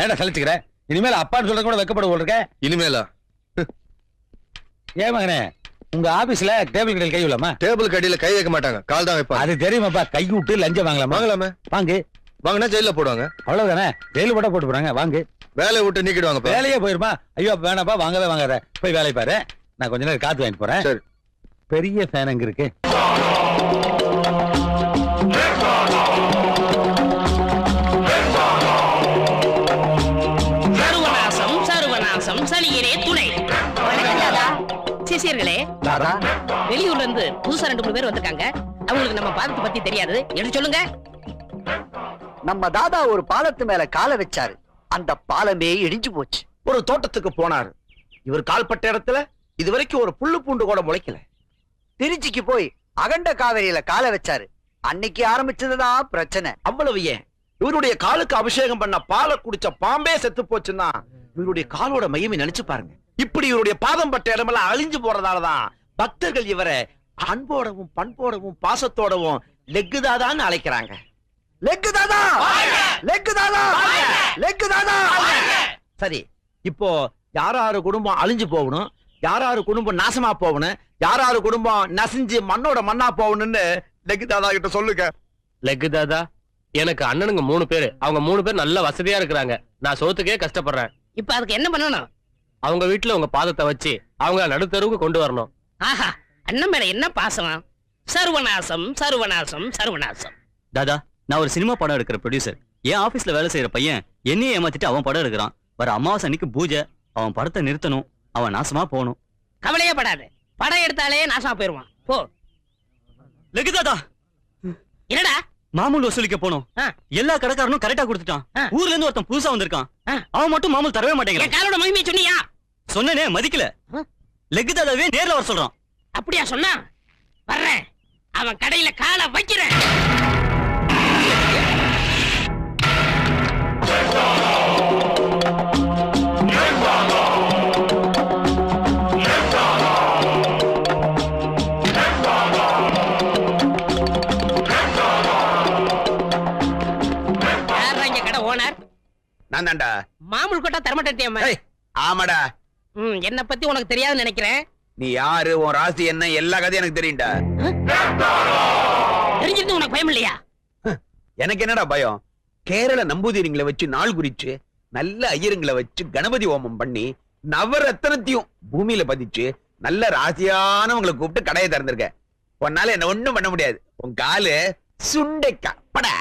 ஏன்டா சலிச்சுக்கிறேன்? இனிமேல் அப்பான்னு சொல்றது கூட வெக்கப்பட போட்டிருக்கேன். இனிமேலா? ஏன் மகனே உங்க ஆபீஸ்ல டேபிள் கடையில் கை விடலாமா? டேபிள் கடையில கை வைக்க மாட்டாங்க, கால் தான் வைப்பாங்க. அது தெரியுமாப்பா. கை விட்டு லஞ்சம் வாங்கலாமா? வாங்கலாமே. வாங்கு. வாங்கினா ஜெயில போடுவாங்க. அவ்வளவுதானே, ஜெயில போட போட்டு போறாங்க. வாங்கு. வேலையை விட்டு நீக்கிடுவாங்க. வேலையே போயிருமா? ஐயோ வேணாப்பா, வாங்கவே வாங்காத. போய் வேலை பாரு, நான் கொஞ்ச நேரம் காத்து வாங்கிட்டு போறேன். சரி. பெரிய ஃபேன் அங்க இருக்கு. சர்வநாசம் சர்வநாசம் சலியரே துணை. சிசியர்களே, வெளியூர்ல இருந்து புதுசா 2-3 பேர் வந்திருக்காங்க. அவங்களுக்கு நம்ம பாலத்தை பத்தி தெரியாது, எடுத்து சொல்லுங்க. நம்ம தாதா ஒரு பாலத்து மேல காலை வச்சாரு, அந்த பாலமே இடிஞ்சு போச்சு. ஒரு தோட்டத்துக்கு போனாரு. இவர் கால்பட்ட இடத்துல இதுவரைக்கும் ஒரு புல்லு பூண்டு கூட முளைக்கல. திருச்சிக்கு போய் அகண்ட காவிரியில காலை வச்சாரு, அன்னைக்கு ஆரம்பிச்சதுதான் பிரச்சனை. அவ்வளவு ஏன், இவருடைய காலுக்கு அபிஷேகம் பண்ண பாலை குடிச்ச பாம்பே செத்து போச்சுன்னா இவருடைய காலோட மையமே நினைச்சு பாருங்க. இப்படி இவருடைய பாதம் பட்ட இடமெல்லாம் அழிஞ்சு போறதாலதான் பக்தர்கள் இவரை அன்போடவும் பண்போடவும் பாசத்தோடவும் லெக்கு தாதான்னு அழைக்கிறாங்க. லெக்கு தாதா, லெக்கு தாதா, லெக்கு தாதா. சரி, இப்போ யாராரு குடும்பம் அழிஞ்சு போகணும், யாராரு குடும்பம் நாசமா போகணும், யாராரு குடும்பம் நசிஞ்சு மண்ணோட மண்ணா போகணும்னு லெக்கு தாதா கிட்ட சொல்லுங்க. லெக்கு தாதா, எனக்கு அண்ணனுங்க 3 பேரு. அவங்க 3 பேர் நல்ல வசதியா இருக்கிறாங்க. நான் சோத்துக்கே கஷ்டப்படுறேன். இப்ப அதுக்கு என்ன பண்ணணும்? அவங்க வீட்டுல உங்க பாதத்தை வச்சு அவங்க நடுத்தருவுக்கு கொண்டு வரணும். ஆஹா, அண்ணன் மேல என்ன பாசம். சர்வநாசம் சர்வநாசம் சர்வநாசம். தாதா, நான் ஒரு சினிமா படம் எடுக்கிற ப்ரொடியூசர். என் ஆபீஸ்ல வேலை செய்யற பையன் என்னையே ஏமாத்திட்டு அவன் படம் எடுக்கிறான். வர அமாவாசை அன்னைக்கு பூஜை. அவன் படத்தை நிறுத்தணும், அவன் நாசமா போகணும். கவலையே படாது, படம் எடுத்தாலே நாசமா போயிருவான். போ. லெக்கு தாதா, என்னடா மாமூல் வசூலிக்க போனோம். எல்லா கடைக்காரனும் கரெக்டா கொடுத்துட்டான். ஊர்ல இருந்து ஒருத்தன் புதுசா வந்திருக்கான், அவன் மட்டும் மாமூல் தரவே மாட்டேங்கிறான். காலோட மகிமையை சொன்னியா? சொன்னனே, மதிக்கல. லெக்கு தாதாவே நேர்ல வர சொல்றான். அப்படியா சொன்னா? வர்றேன், அவன் கடையில காலை வைக்கிறேன். நான் தான்டா. மாமூல் கொட்டா தரமாட்டேன். ஆமாடா. என்ன பத்தி உனக்கு தெரியாதுன்னு நினைக்கிறேன். நீ யாரு, உன் ராசி என்ன, எல்லா கதையும் எனக்கு தெரியும்டா. தெரிஞ்சிருந்து உனக்கு பயம் இல்லையா? எனக்கு என்னடா பயம்? கேரள நம்பூதிரிங்களை வச்சு நாள் குறிச்சு, நல்ல ஐயருங்களை வச்சு கணபதி ஹோமம் பண்ணி, நவரத்னத்தையும் பூமியில பதிச்சு, நல்ல ராசியானவங்களை கூப்பிட்டு கடையை திறந்திருக்க. உன்னால என்ன ஒண்ணும் பண்ண முடியாது. உன் காலு சுண்டைக்கா படா.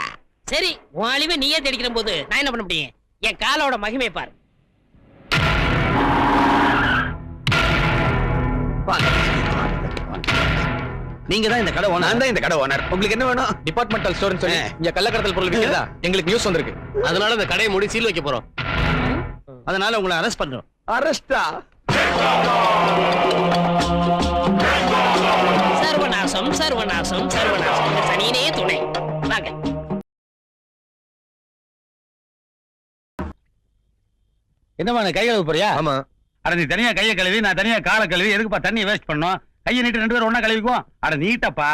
சரி, உன் அழிவை நீயே தேடிக்கிற போது நான் என்ன பண்ண முடியும்? என் காலோட மகிமை பாரு. நீங்க தான் இந்த கடை ஓனர். நான் தான் இந்த கடை ஓனர். உங்களுக்கு என்ன வேணும்? டிபார்ட்மெண்டல் ஸ்டோர்னு சொல்லி இங்க கள்ளக்கடத்தல் பொருள் விக்கிறதா எங்களுக்கு நியூஸ் வந்திருக்கு. அதனால இந்த கடையை மூடி சீல் வைக்க போறோம். அதனால உங்களை அரெஸ்ட் பண்றோம். அரெஸ்டா? சர்வநாசம் சர்வநாசம் சர்வநாசம். சனியனே துணை. வாங்க. என்னமா கை கழுவ போறியா? ஆமா. அட நீ தனியா கையை கழுவி, நான் தனியா காலை கழுவி, எதுக்குப்பா தண்ணியை வேஸ்ட் பண்ணோம்? கையை நீட்டு 2 பேரும் ஒண்ணா கழுவிக்குவோம். அட நீட்டப்பா.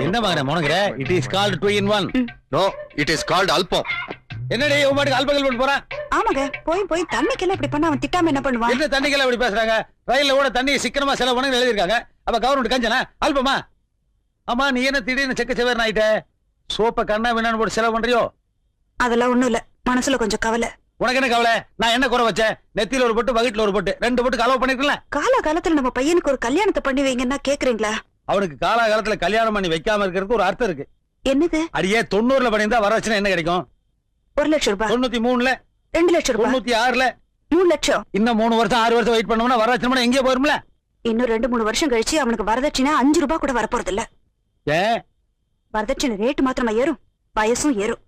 என்ன மகனே முனங்குற? It is called 2 in 1. No, it is called album. என்னடி உன் பாட்டுக்கு அல்பகல் பண்ண போறான்? ஆமாங்க, போய் தண்ணிக்கெல்லாம் இப்படி பண்ணா அவன் திட்டாம என்ன பண்ணுவான்? என்ன தண்ணிக்கெல்லாம் இப்படி பேசுறாங்க? ரயில்ல கூட தண்ணி சிக்கனமா செலவு பண்ணி எழுதிருக்காங்க. அப்ப கவர்மெண்ட் கஞ்சனா அல்பமா? ஆமா, நீ என்ன திடீர்னு செக்க செவேர்னு ஆயிட்ட? சோப்ப கண்ணா வேணான்னு போட்டு செலவு பண்றியோ? அதெல்லாம் ஒண்ணும் இல்ல, மனசுல கொஞ்சம் கவலை. உனக்கு என்ன கவலை? நான் என்ன குறை வச்சேன்? நெத்தியில ஒரு பொட்டு, வகிட்டுல ஒரு பொட்டு, 2 பொட்டு கலவு பண்ணிருக்கல. காலத்துல நம்ம பையனுக்கு ஒரு கல்யாணத்தை பண்ணி வைங்கன்னா கேக்குறீங்களா? அவனுக்கு காலகாலத்துல கல்யாணம் பண்ணி வைக்காம இருக்கிறதுக்கு ஒரு அர்த்தம் இருக்கு. என்னது? அடியே 90ல பண்ணியிருந்தா வரவச்சுனா என்ன கிடைக்கும்? 1 லட்சம் ரூபாய். 93ல 2 லட்சம் ரூபாய். 96ல 3 லட்சம். இன்னும் 3 வருஷம் 6 வருஷம் வெயிட் பண்ணோம்னா வரவச்சுனா எங்கே போயிரும்ல? இன்னும் 2-3 வருஷம் கழிச்சு அவனுக்கு வரதட்சணை 5 ரூபாய் கூட வரப்போறது இல்ல. ஏன்? வரதட்சணை ரேட் மாத்திரமா ஏறும், வயசும் ஏறும்.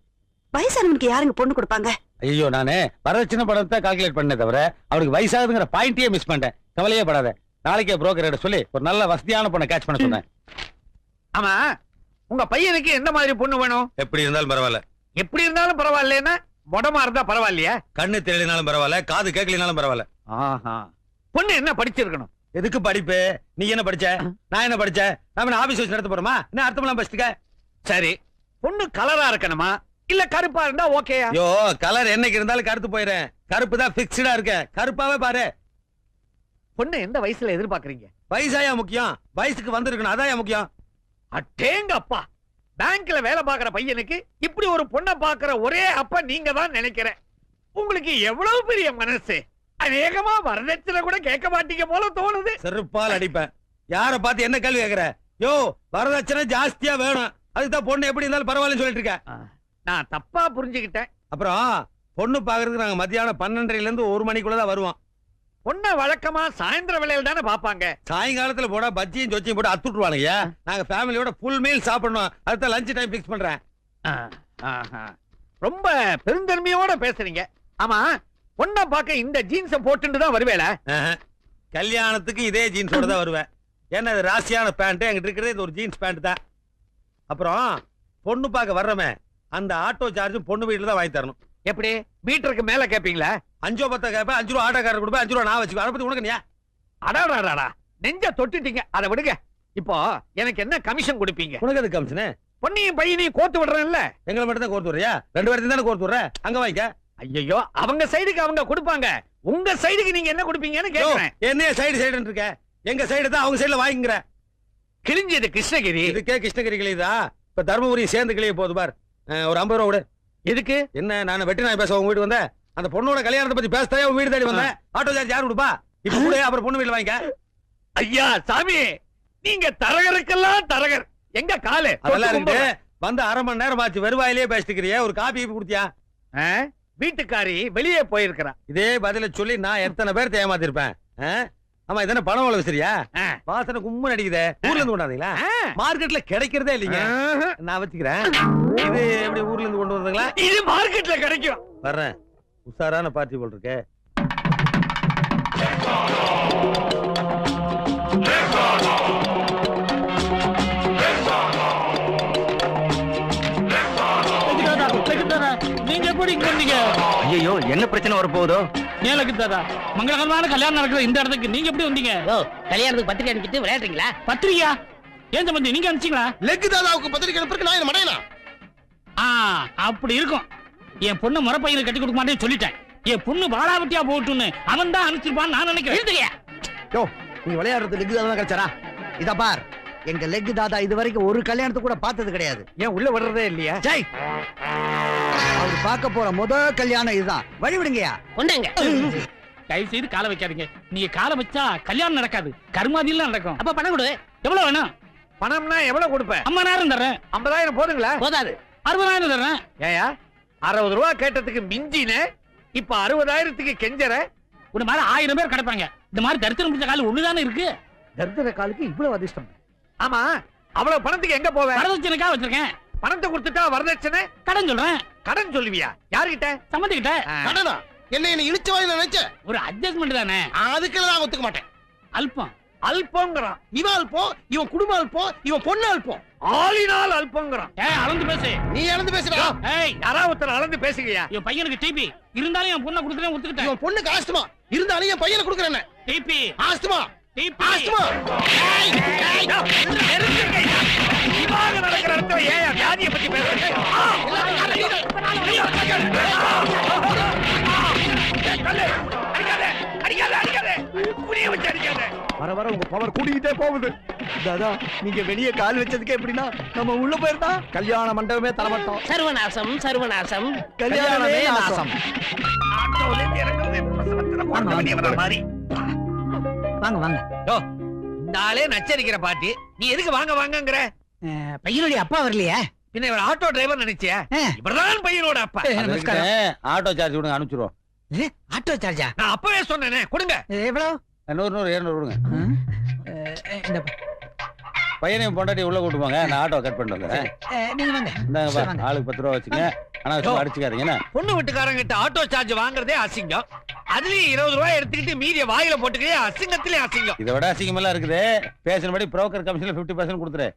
வயசானவனுக்கு யாருங்க பொண்ணு கொடுப்பாங்க? ஐயோ, நானே வரதட்சணை படத்தை கால்குலேட் பண்ணே தவிர அவனுக்கு வயசாகுதுங்கிற பாயிண்டே மிஸ் பண்ணிட்டேன். கவலையே படாத, நாளைக்கே புரோக்கர்கிட்ட சொல்லி ஒரு நல்ல வசதியான பொண்ணை கேட்ச் பண்ண சொன்னேன். ஆமா, உங்க பையனுக்கு எந்த மாதிரி பொண்ணு வேணும்? எப்படி இருந்தாலும் பரவாயில்ல. எப்படி இருந்தாலும் பரவாயில்லைன்னா மொடமா இருந்தா பரவாயில்லையா? கண்ணு தெரியலனாலும் பரவாயில்ல, காது கேட்கலனாலும் பரவாயில்ல. பொண்ணு என்ன படிச்சிருக்கணும்? எதுக்கு படிப்பு? நீ என்ன படிச்ச? நான் என்ன படிச்சேன்? நாம ஆபீஸ் வச்சு நடத்த போறோமா? என்ன அர்த்தம்லாம் படிச்சுக்க? சரி, பொண்ணு கலரா இருக்கணுமா இல்ல கருப்பா இருந்தா ஓகேயா? ஐயோ, கலர் என்னைக்கு இருந்தாலும் கருத்து போயிடுறேன். கருப்பு தான் பிக்ஸ்டா இருக்கு. கருப்பாவே பாரு. பொண்ணு எந்த வயசுல எதிர்பார்க்கறீங்க? வயசாயா முக்கியம்? வயசுக்கு வந்திருக்கணும், அதான் முக்கியம். அட்டேங்க அப்பா, பேங்க்ல வேலை பாக்குற பையனுக்கு இப்படி ஒரு பொண்ணை பாக்குற ஒரே அப்பா நீங்க தான் நினைக்கிறேன். உங்களுக்கு எவ்வளவு பெரிய மனசு! அநேகமா வரதட்சணை கூட கேட்க மாட்டீங்க போல தோணுது. செருப்பால் அடிப்பேன். யார பார்த்து என்ன கேள்வி கேக்குற? யோ, வரதட்சணை ஜாஸ்தியா வேணும், அதுதான் பொண்ணு எப்படி இருந்தாலும் பரவாயில்லன்னு சொல்லிட்டு இருக்க. நான் தப்பா புரிஞ்சுக்கிட்டேன். அப்புறம் பொண்ணு பாக்குறதுக்கு நாங்க மத்தியானம் 12:30ல இருந்து 1 மணிக்குள்ளதான் வருவோம். பொண்ணை வழக்கமா சாயந்தர வேலையில தானே பாப்பாங்க. சாயங்காலத்துல போட பஜ்ஜியும் சொச்சியும் போட்டு அத்துட்டுருவானுங்க. நாங்க ஃபேமிலியோட ஃபுல் மீல் சாப்பிடணும். அதுதான் லஞ்ச் டைம் பிக்ஸ் பண்றேன். ரொம்ப பெருந்தன்மையோட பேசுறீங்க. ஆமா, பொண்ணை பார்க்க இந்த ஜீன்ஸ போட்டுட்டு தான் வருவேல? கல்யாணத்துக்கு இதே ஜீன்ஸோட தான் வருவேன். ஏன்னா இது ராசியான பேண்ட், எங்கிட்ட இருக்கிறதே இது ஒரு ஜீன்ஸ் பேண்ட் தான். அப்புறம் பொண்ணு பார்க்க வர்றமே அந்த ஆட்டோ சார்ஜும் பொண்ணு வீட்டுல தான் வாங்கி தரணும். எப்படி? மீட்டருக்கு மேல கேப்பீங்களா? 5 10 கேப்பேன். 5 ரூபா ஆட்டோக்காரர் கொடுப்பேன், 5 ரூபா நான் வச்சுக்குவேன். அதை பத்தி உனக்கு நீ? அடாடாடா, நெஞ்ச தொட்டுட்டீங்க. அதை விடுங்க. இப்போ எனக்கு என்ன கமிஷன் கொடுப்பீங்க? உனக்கு எது கமிஷன்? பொண்ணையும் பையனையும் கோர்த்து விடுறேன்ல. எங்களை மட்டும் தான் கோர்த்து விடுறியா? 2 பேர்த்தையும் தானே கோர்த்து விடுற. அங்க வாங்கிக்க. ஐயோ, அவங்க சைடுக்கு அவங்க கொடுப்பாங்க, உங்க சைடுக்கு நீங்க என்ன கொடுப்பீங்கன்னு கேக்குறேன். என்ன சைடு இருக்க? எங்க சைடு தான் அவங்க சைடுல வாங்கிக்கிற. கிழிஞ்சது கிருஷ்ணகிரி. இதுக்கே கிருஷ்ணகிரி கிளியுதா? இப்ப தர்மபுரி சேர்ந்து கிளிய போகுது பார். ஒரு 50 ரூபா விடு. எதுக்கு? என்ன, நான் வெட்டி நாய் பேச உங்க வீட்டு வந்தேன். அந்த பொண்ணோட கல்யாணத்தை பத்தி பேசவே உங்க வீடு தேடி வந்தேன். ஆட்டோ சார்ஜ் யாரு கொடுப்பா? இப்ப கூட அப்புறம் பொண்ணு வீட்டுல வாங்கிக்க. ஐயா சாமி, நீங்க தரகருக்கெல்லாம் தரகர். எங்க காலு அதெல்லாம் இருக்கு. வந்து 1/2 மணி நேரம் ஆச்சு, வெறுவாயிலே பேசிட்டுக்கிறியா? ஒரு காபி குடுத்தியா? வீட்டுக்காரி வெளியே போயிருக்கிறா. இதே பதில சொல்லி நான் எத்தனை பேர் ஏமாத்திருப்பேன். ஆமா, இதென்ன பணம் வள வச்சிரியா? வாசனை கும்மு அடிக்குதே. ஊர்ல இருந்து கொண்டாந்தீங்களா? மார்க்கெட்ல கிடைக்கிறதே இல்லைங்க. நான் வச்சுக்கிறேன். இது எப்படி ஊர்ல இருந்து கொண்டு வந்தீங்களா? இது மார்க்கெட்ல கிடைக்கும். வர்றேன். உஷாரான பார்ட்டி போல் இருக்கு. என்ன பிரச்சனை வரப்போகுதோ? ஏன் லெக் தாதா, மங்களகரமான கல்யாணம் நடக்குது இந்த இடத்துக்கு நீங்க எப்படி வந்தீங்க? கல்யாணத்துக்கு பத்திரிக்கை அனுப்பிட்டு விளையாடுறீங்களா? பத்திரிக்கையா? ஏன் சம்பந்தி நீங்க அனுப்பிச்சீங்களா? லெக் தாதாவுக்கு பத்திரிக்கை அனுப்புறதுக்கு நான் என்ன மடையனா? அப்படி இருக்கும். என் பொண்ணு முறப்பையில கட்டி கொடுக்க மாட்டேன்னு சொல்லிட்டேன். என் பொண்ணு பாலாவட்டியா போட்டுன்னு அவன் தான் அனுப்பிச்சிருப்பான்னு நான் நினைக்கிறேன். நீ விளையாடுறது லெக் தாதா கிடைச்சாரா? இத பார், எங்க லெக் தாதா இது வரைக்கும் ஒரு கல்யாணத்தை கூட பார்த்தது கிடையாது. ஏன் உள்ள விடுறதே இல்லையா? ஜெய், அவர் பார்க்க போற முதல் கல்யாணம் இதுதான். வழி விடுங்கயா. ஒண்ணுங்க. தயவு செய்து காலை வைக்காதீங்க. நீங்க காலை வச்சா கல்யாணம் நடக்காது, கர்மாதிலாம் நடக்கும். அப்ப பணம் கொடு. எவ்வளவு வேணும்? பணம்னா எவ்வளவு கொடுப்பேன்? 50,000 தர்றேன். 50,000 போதுங்களா? போதாது. 60,000 தர்றேன். ஏயா 60 ரூபா கேட்டதுக்கு மிஞ்சின, இப்ப 60,000க்கு கெஞ்சற? ஒரு மாதிரி 1000 பேர் கிடப்பாங்க. இந்த மாதிரி தரித்திரம் பிடிச்ச கால் ஒண்ணுதானே இருக்கு. தரித்திர காலுக்கு இவ்வளவு அதிர்ஷ்டம். ஆமா, அவ்வளவு பணத்துக்கு எங்க போவேன்? வரதட்சணைக்கா வச்சிருக்கேன். பணத்தை கொடுத்துட்டா வரதட்சணை? கடன் சொல்றேன். கடன் சொல்லுவியா? யாருகிட்ட? சம்மந்தி கிட்ட. கடனா? என்ன இழுச்ச வாயில நினைச்ச? ஒரு அட்ஜஸ்ட்மெண்ட் தானே. அதுக்கு நான் ஒத்துக்க மாட்டேன். அல்பம். அல்பங்கிறான். இவன் அல்பம், இவன் குடும்பம் அல்பம், இவன் பொண்ணு அல்பம். ஆளினால் அல்பங்கிறான். அளந்து பேசு. நீ அளந்து பேசுடா. யாராவது ஒருத்தர் அளந்து பேசுங்கயா. என் பையனுக்கு டிபி இருந்தாலும் என் பொண்ணை கொடுத்துட்டேன், ஒத்துக்கிட்டேன். இவன் பொண்ணுக்கு ஆஸ்துமா இருந்தாலும் என் பையனை கொடுக்குறேன். TB asthma TB asthma. இவாக நடக்கிற இடத்துல ஏன் வியாதியை பத்தி பேசுறீங்க? வர வர உங்க பவர் கூடிக்கிட்டே போகுது. தாதா, நீங்க வெளியே கால் வச்சதுக்கு எப்படின்னா நம்ம உள்ள போயிருந்தா கல்யாண மண்டபமே தரமாட்டோம். சர்வநாசம் சர்வநாசம். கல்யாணமே நாசம். வாங்க வாங்க. இந்த ஆளே நச்சரிக்கிற பாட்டி, நீ எதுக்கு வாங்க வாங்கங்கிற? பையனுடைய அப்பா வரலையா? பின்ன இவர் ஆட்டோ டிரைவர் நினைச்சியா? இவர்தான் பையனோட அப்பா. ஆட்டோ சார்ஜ் கொடுங்க, அனுப்பிச்சிருவோம். ஆட்டோ சார்ஜா? நான் அப்பவே சொன்னேனே, கொடுங்க. எவ்வளவு? 100 200 கொடுங்க. பையனையும் பொண்டாட்டி உள்ள கூட்டு போங்க, நான் ஆட்டோ கட் பண்ணிட்டு வந்துடுறேன். நீங்க வாங்க. இந்தாங்க, ஆளுக்கு 10 ரூபா வச்சுங்க. ஆனா அடிச்சுக்காதீங்க. பொண்ணு வீட்டுக்காரங்கிட்ட ஆட்டோ சார்ஜ் வாங்குறதே அசிங்கம். அதுலயும் 20 ரூபாய் எடுத்துக்கிட்டு மீதிய வாயில போட்டுக்கே அசிங்கத்திலே அசிங்கம். இதை விட அசிங்கம் எல்லாம் இருக்குது. பேசினபடி புரோக்கர் கமிஷன்ல 50% கொடுத்துரு.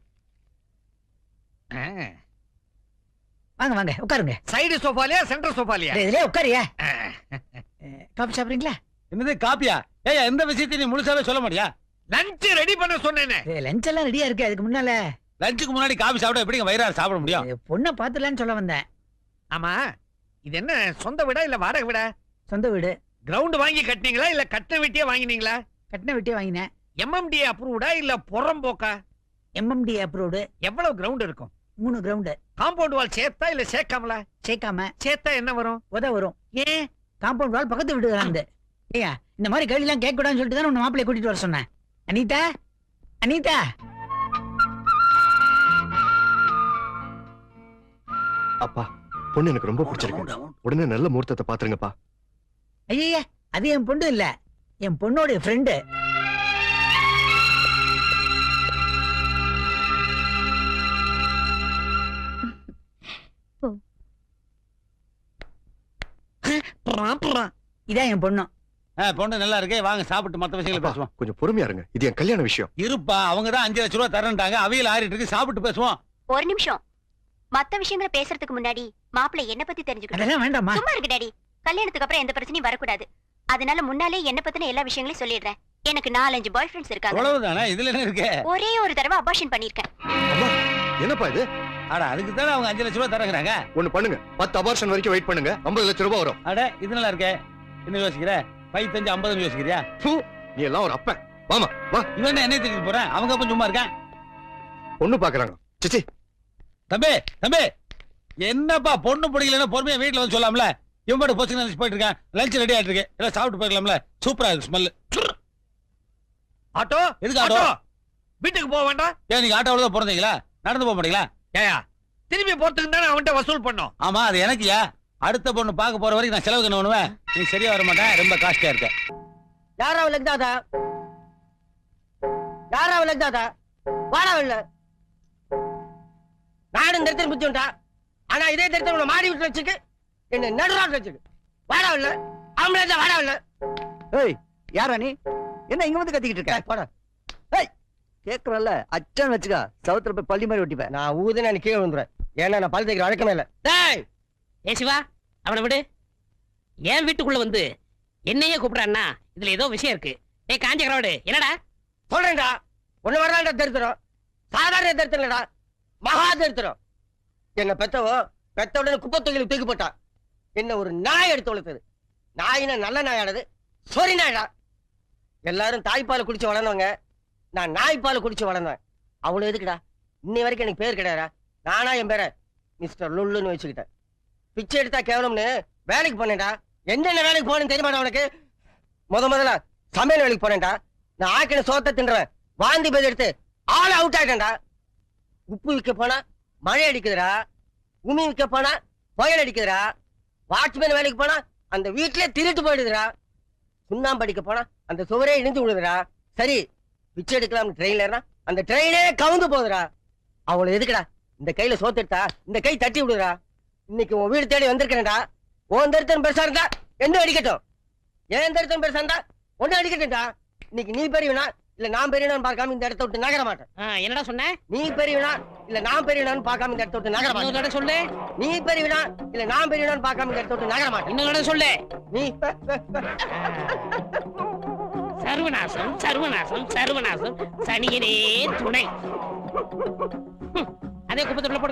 வாங்க வாங்க, உட்காருங்க. சைடு சோஃபாலியா சென்டர் சோஃபாலியா? இதுல உட்காரியா. காபி சாப்பிடுறீங்களா? என்னது காப்பியா? ஏய், எந்த விஷயத்தையும் நீ முழுசாவே சொல்ல மாட்டியா? லஞ்ச் ரெடி பண்ண சொன்னேனே. லஞ்ச் எல்லாம் ரெடியா இருக்கு. அதுக்கு முன்னால லஞ்சுக்கு முன்னாடி காபி சாப்பிட எப்படிங்க வயிறார சாப்பிட முடியும்? பொண்ணை பாத்துலான்னு சொல்ல வந்தேன். ஆமா, இது என்ன சொந்த வீடா இல்ல வாடகை வீடா? சொந்த வீடு. கிரவுண்ட் வாங்கி கட்டினீங்களா இல்ல கட்டின வீட்டையே வாங்கினீங்களா? கட்டின வீட்டையே வாங்கினேன். எம்எம்டி அப்ரூவ்டா இல்ல புறம்போக்கா? MMD approved. எவ்வளவு கிரவுண்ட் இருக்கும்? 3 கிரவுண்ட். காம்பவுண்ட் வால் சேர்த்தா இல்ல சேர்க்காமல? சேர்க்காம. சேர்த்தா என்ன வரும்? உத வரும். ஏன்? காம்பவுண்ட் வால் பக்கத்து வீட்டுக்கு. ஏயா, இந்த மாதிரி கேள்வி எல்லாம் கேட்க கூடாதுன்னு சொல்லிட்டு தான் உன்னை மாப்பிள்ளைய கூட்டிட்டு வர சொன்னேன். அனிதா, அனிதா. அப்பா, பொண்ணு எனக்கு ரொம்ப பிடிச்சிருக்கு. உடனே நல்ல முகூர்த்தத்தை பாத்துருங்கப்பா. ஐயா, அது என் பொண்ணு இல்ல, என் பொண்ணோட ஃப்ரெண்டு. இதான் என் பொண்ணு. பொண்ணு நல்லா இருக்கு. வாங்க சாப்பிட்டு மத்த விஷயங்களை பேசுவோம். கொஞ்சம் பொறுமையா இருங்க, இது என் கல்யாண விஷயம். இருப்பா, அவங்க தான் 5 லட்சம் ரூபாய் தரேன்ட்டாங்க. அவியல் ஆறிட்டு இருக்கு, சாப்பிட்டு பேசுவோம். ஒரு நிமிஷம். மத்த விஷயங்களை பேசுறதுக்கு முன்னாடி மாப்பிள்ளை என்ன பத்தி தெரிஞ்சுக்கணும். அதெல்லாம் வேண்டாமா? சும்மா இருக்கு டாடி. கல்யாணத்துக்கு அப்புறம் எந்த பிரச்சனையும் வரக்கூடாது. அதனால முன்னாலே என்ன பத்தின எல்லா விஷயங்களையும் சொல்லிடுறேன். எனக்கு 4-5 பாய் ஃப்ரெண்ட்ஸ் இருக்காங்க. அவ்வளவுதானே? இதுல என்ன இருக்கு? ஒரே ஒரு தடவை அபார்ஷன் பண்ணிருக்கேன். என்னப்பா இது? அட, அதுக்கு தானே அவங்க 5 லட்சம் ரூபாய் தரங்கறாங்க. ஒண்ணு பண்ணுங்க, 10 அபார்ஷன் வரைக்கும் வெயிட் பண்ணுங்க, 50 லட்சம் ரூபாய் வரும். அட, இது நல்லா இருக்கே. என்ன யோசிக்கிற? 5 5 50 யோசிக்கிறியா? நீ எல்லாம் ஒரு அப்பன். வாமா வா. இவன் என்ன தூக்கிட்டு போறேன்? அவங்க அப்ப சும்மா இருக்கான். பொண்ணு பாக்குறாங்க. சிச்சி, தம்பி தம்பி, என்னப்பா பொண்ணு பிடிக்கலன்னா பொறுமையா வீட்டுல வந்து சொல்லாம்ல. இவன் பாட்டு போச்சு நினைச்சு போயிட்டு இருக்கான். லஞ்ச் ரெடி ஆயிட்டு இருக்கு, எல்லாம் சாப்பிட்டு போயிடலாம்ல. சூப்பரா இருக்கு ஸ்மெல். ஆட்டோ எதுக்கு ஆட்டோ? வீட்டுக்கு போக வேண்டாம்? ஏன் நீங்க ஆட்டோல தான் பிறந்தீங்களா? நடந்து போக மாட்டீங்களா? ஏயா, திரும்பி போறதுக்கு தானே அவன்கிட்ட வசூல் பண்ணோம். ஆமா, அது எனக்குயா. அடுத்த பொண்ணு பார்க்க போற வரைக்கும் நான் செலவுக்கு என்ன பண்ணுவேன்? நீ சரியா வர மாட்டேன், ரொம்ப காஸ்ட்லியா இருக்க. யாரா லக்தாதா? யாரா லக்தாதா? வாடா இல்ல. நானும் இந்த இடத்துல புடிச்சுட்டா. ஆனா இதே இடத்துல உன்னை மாடி விட்டு வச்சுக்கு என்ன நடுராட்டு வச்சுக்கு. வாடா இல்ல. ஆம்பளை வாடா இல்ல. ஏய், யாரா நீ? என்ன இங்க வந்து கத்திக்கிட்டு இருக்க? போடா. ஏய், கேக்குறல்ல, அச்சன் வச்சுக்க. சவுத்துல போய் பள்ளி மாதிரி ஒட்டிப்பேன். நான் ஊதுனா நீ கீழே விழுந்துறேன். ஏன்னா நான் பல் தேய்க்கிற அழக்கமே இல்ல. டேய், ஏ சிவா, அவனை விடு. என் வீட்டுக்குள்ள வந்து என்னையே கூப்பிடுறான்னா இதுல ஏதோ விஷயம் இருக்கு. ஏய் காஞ்ச கரவாடு, என்னடா சொல்றேன்டா? ஒண்ணு வரலாம்டா தரித்திரம். சாதாரண தரித்திரம் இல்லடா, மகா தரித்திரம். என்ன பெத்தவோ பெத்த உடனே குப்பை தொகையில தூக்கி போட்டா. என்ன ஒரு நாய் எடுத்து வளர்த்தது. நாயினா நல்ல நாயானது, சொரி நாயடா. எல்லாரும் தாய்ப்பாலை குடிச்சு வளர்ந்தவங்க, நான் நாய்ப்பாலை குடிச்சு வளர்ந்தேன். அவ்வளவு எதுக்குடா? இன்னை வரைக்கும் எனக்கு பேர் கிடையாதா? நானா என் பேரை மிஸ்டர் லுல்லுன்னு வச்சுக்கிட்டேன். பிச்சை எடுத்தா கேவலம்னு வேலைக்கு போனேன்டா. என்னென்ன வேலைக்கு போனேன்னு தெரியுமாடா உனக்கு? முதல்ல சமையல் வேலைக்கு போனேன்டா. நான் ஆக்கின சோத்தை தின்றேன், வாந்தி பேர் எடுத்து ஆள் அவுட் ஆயிட்டேன்டா. உப்பு விற்க போனா மழை அடிக்குதுடா, உமி விற்க போனா புயல் அடிக்குதுடா, வாட்ச்மேன் வேலைக்கு போனா அந்த வீட்டிலே திருட்டு போயிடுதுடா, சுண்ணாம்பு அடிக்க போனா அந்த சுவரே இணைந்து விடுதுடா. சரி, பிச்சை எடுக்கலாம் ட்ரெயின்ல ஏறினா அந்த ட்ரெயினே கவுந்து போகுதுடா. அவ்வளவு எதுக்குடா? இந்த கையில சோத்து எடுத்தா இந்த கை தட்டி விடுறா. இன்னைக்கு உன் வீடு தேடி வந்திருக்கேன்டா. உன் தரித்திரம் பெருசா இருந்தா என்ன அடிக்கட்டும், ஏன் தரித்திரம் பெருசா இருந்தா ஒன்னு அடிக்கட்டும்டா. இன்னைக்கு நீ பெரியவனா இல்ல நான் பெரியவனான்னு பார்க்காம இந்த இடத்த விட்டு நகர மாட்டேன். என்னடா சொன்ன? நீ பெரியவனா இல்ல நான் பெரியவனான்னு பார்க்காம இந்த இடத்த விட்டு நகர மாட்டேன். சொல்லு. நீ பெரியவனா இல்ல நான் பெரியவனான்னு பார்க்காம இந்த இடத்த விட்டு நகர மாட்டேன். இன்னும் சொல்லு. நீ சர்வநாசம் சர்வநாசம் சர்வநாசம், சனியனே துணை. அதே குப்பத்துல போடுங்க.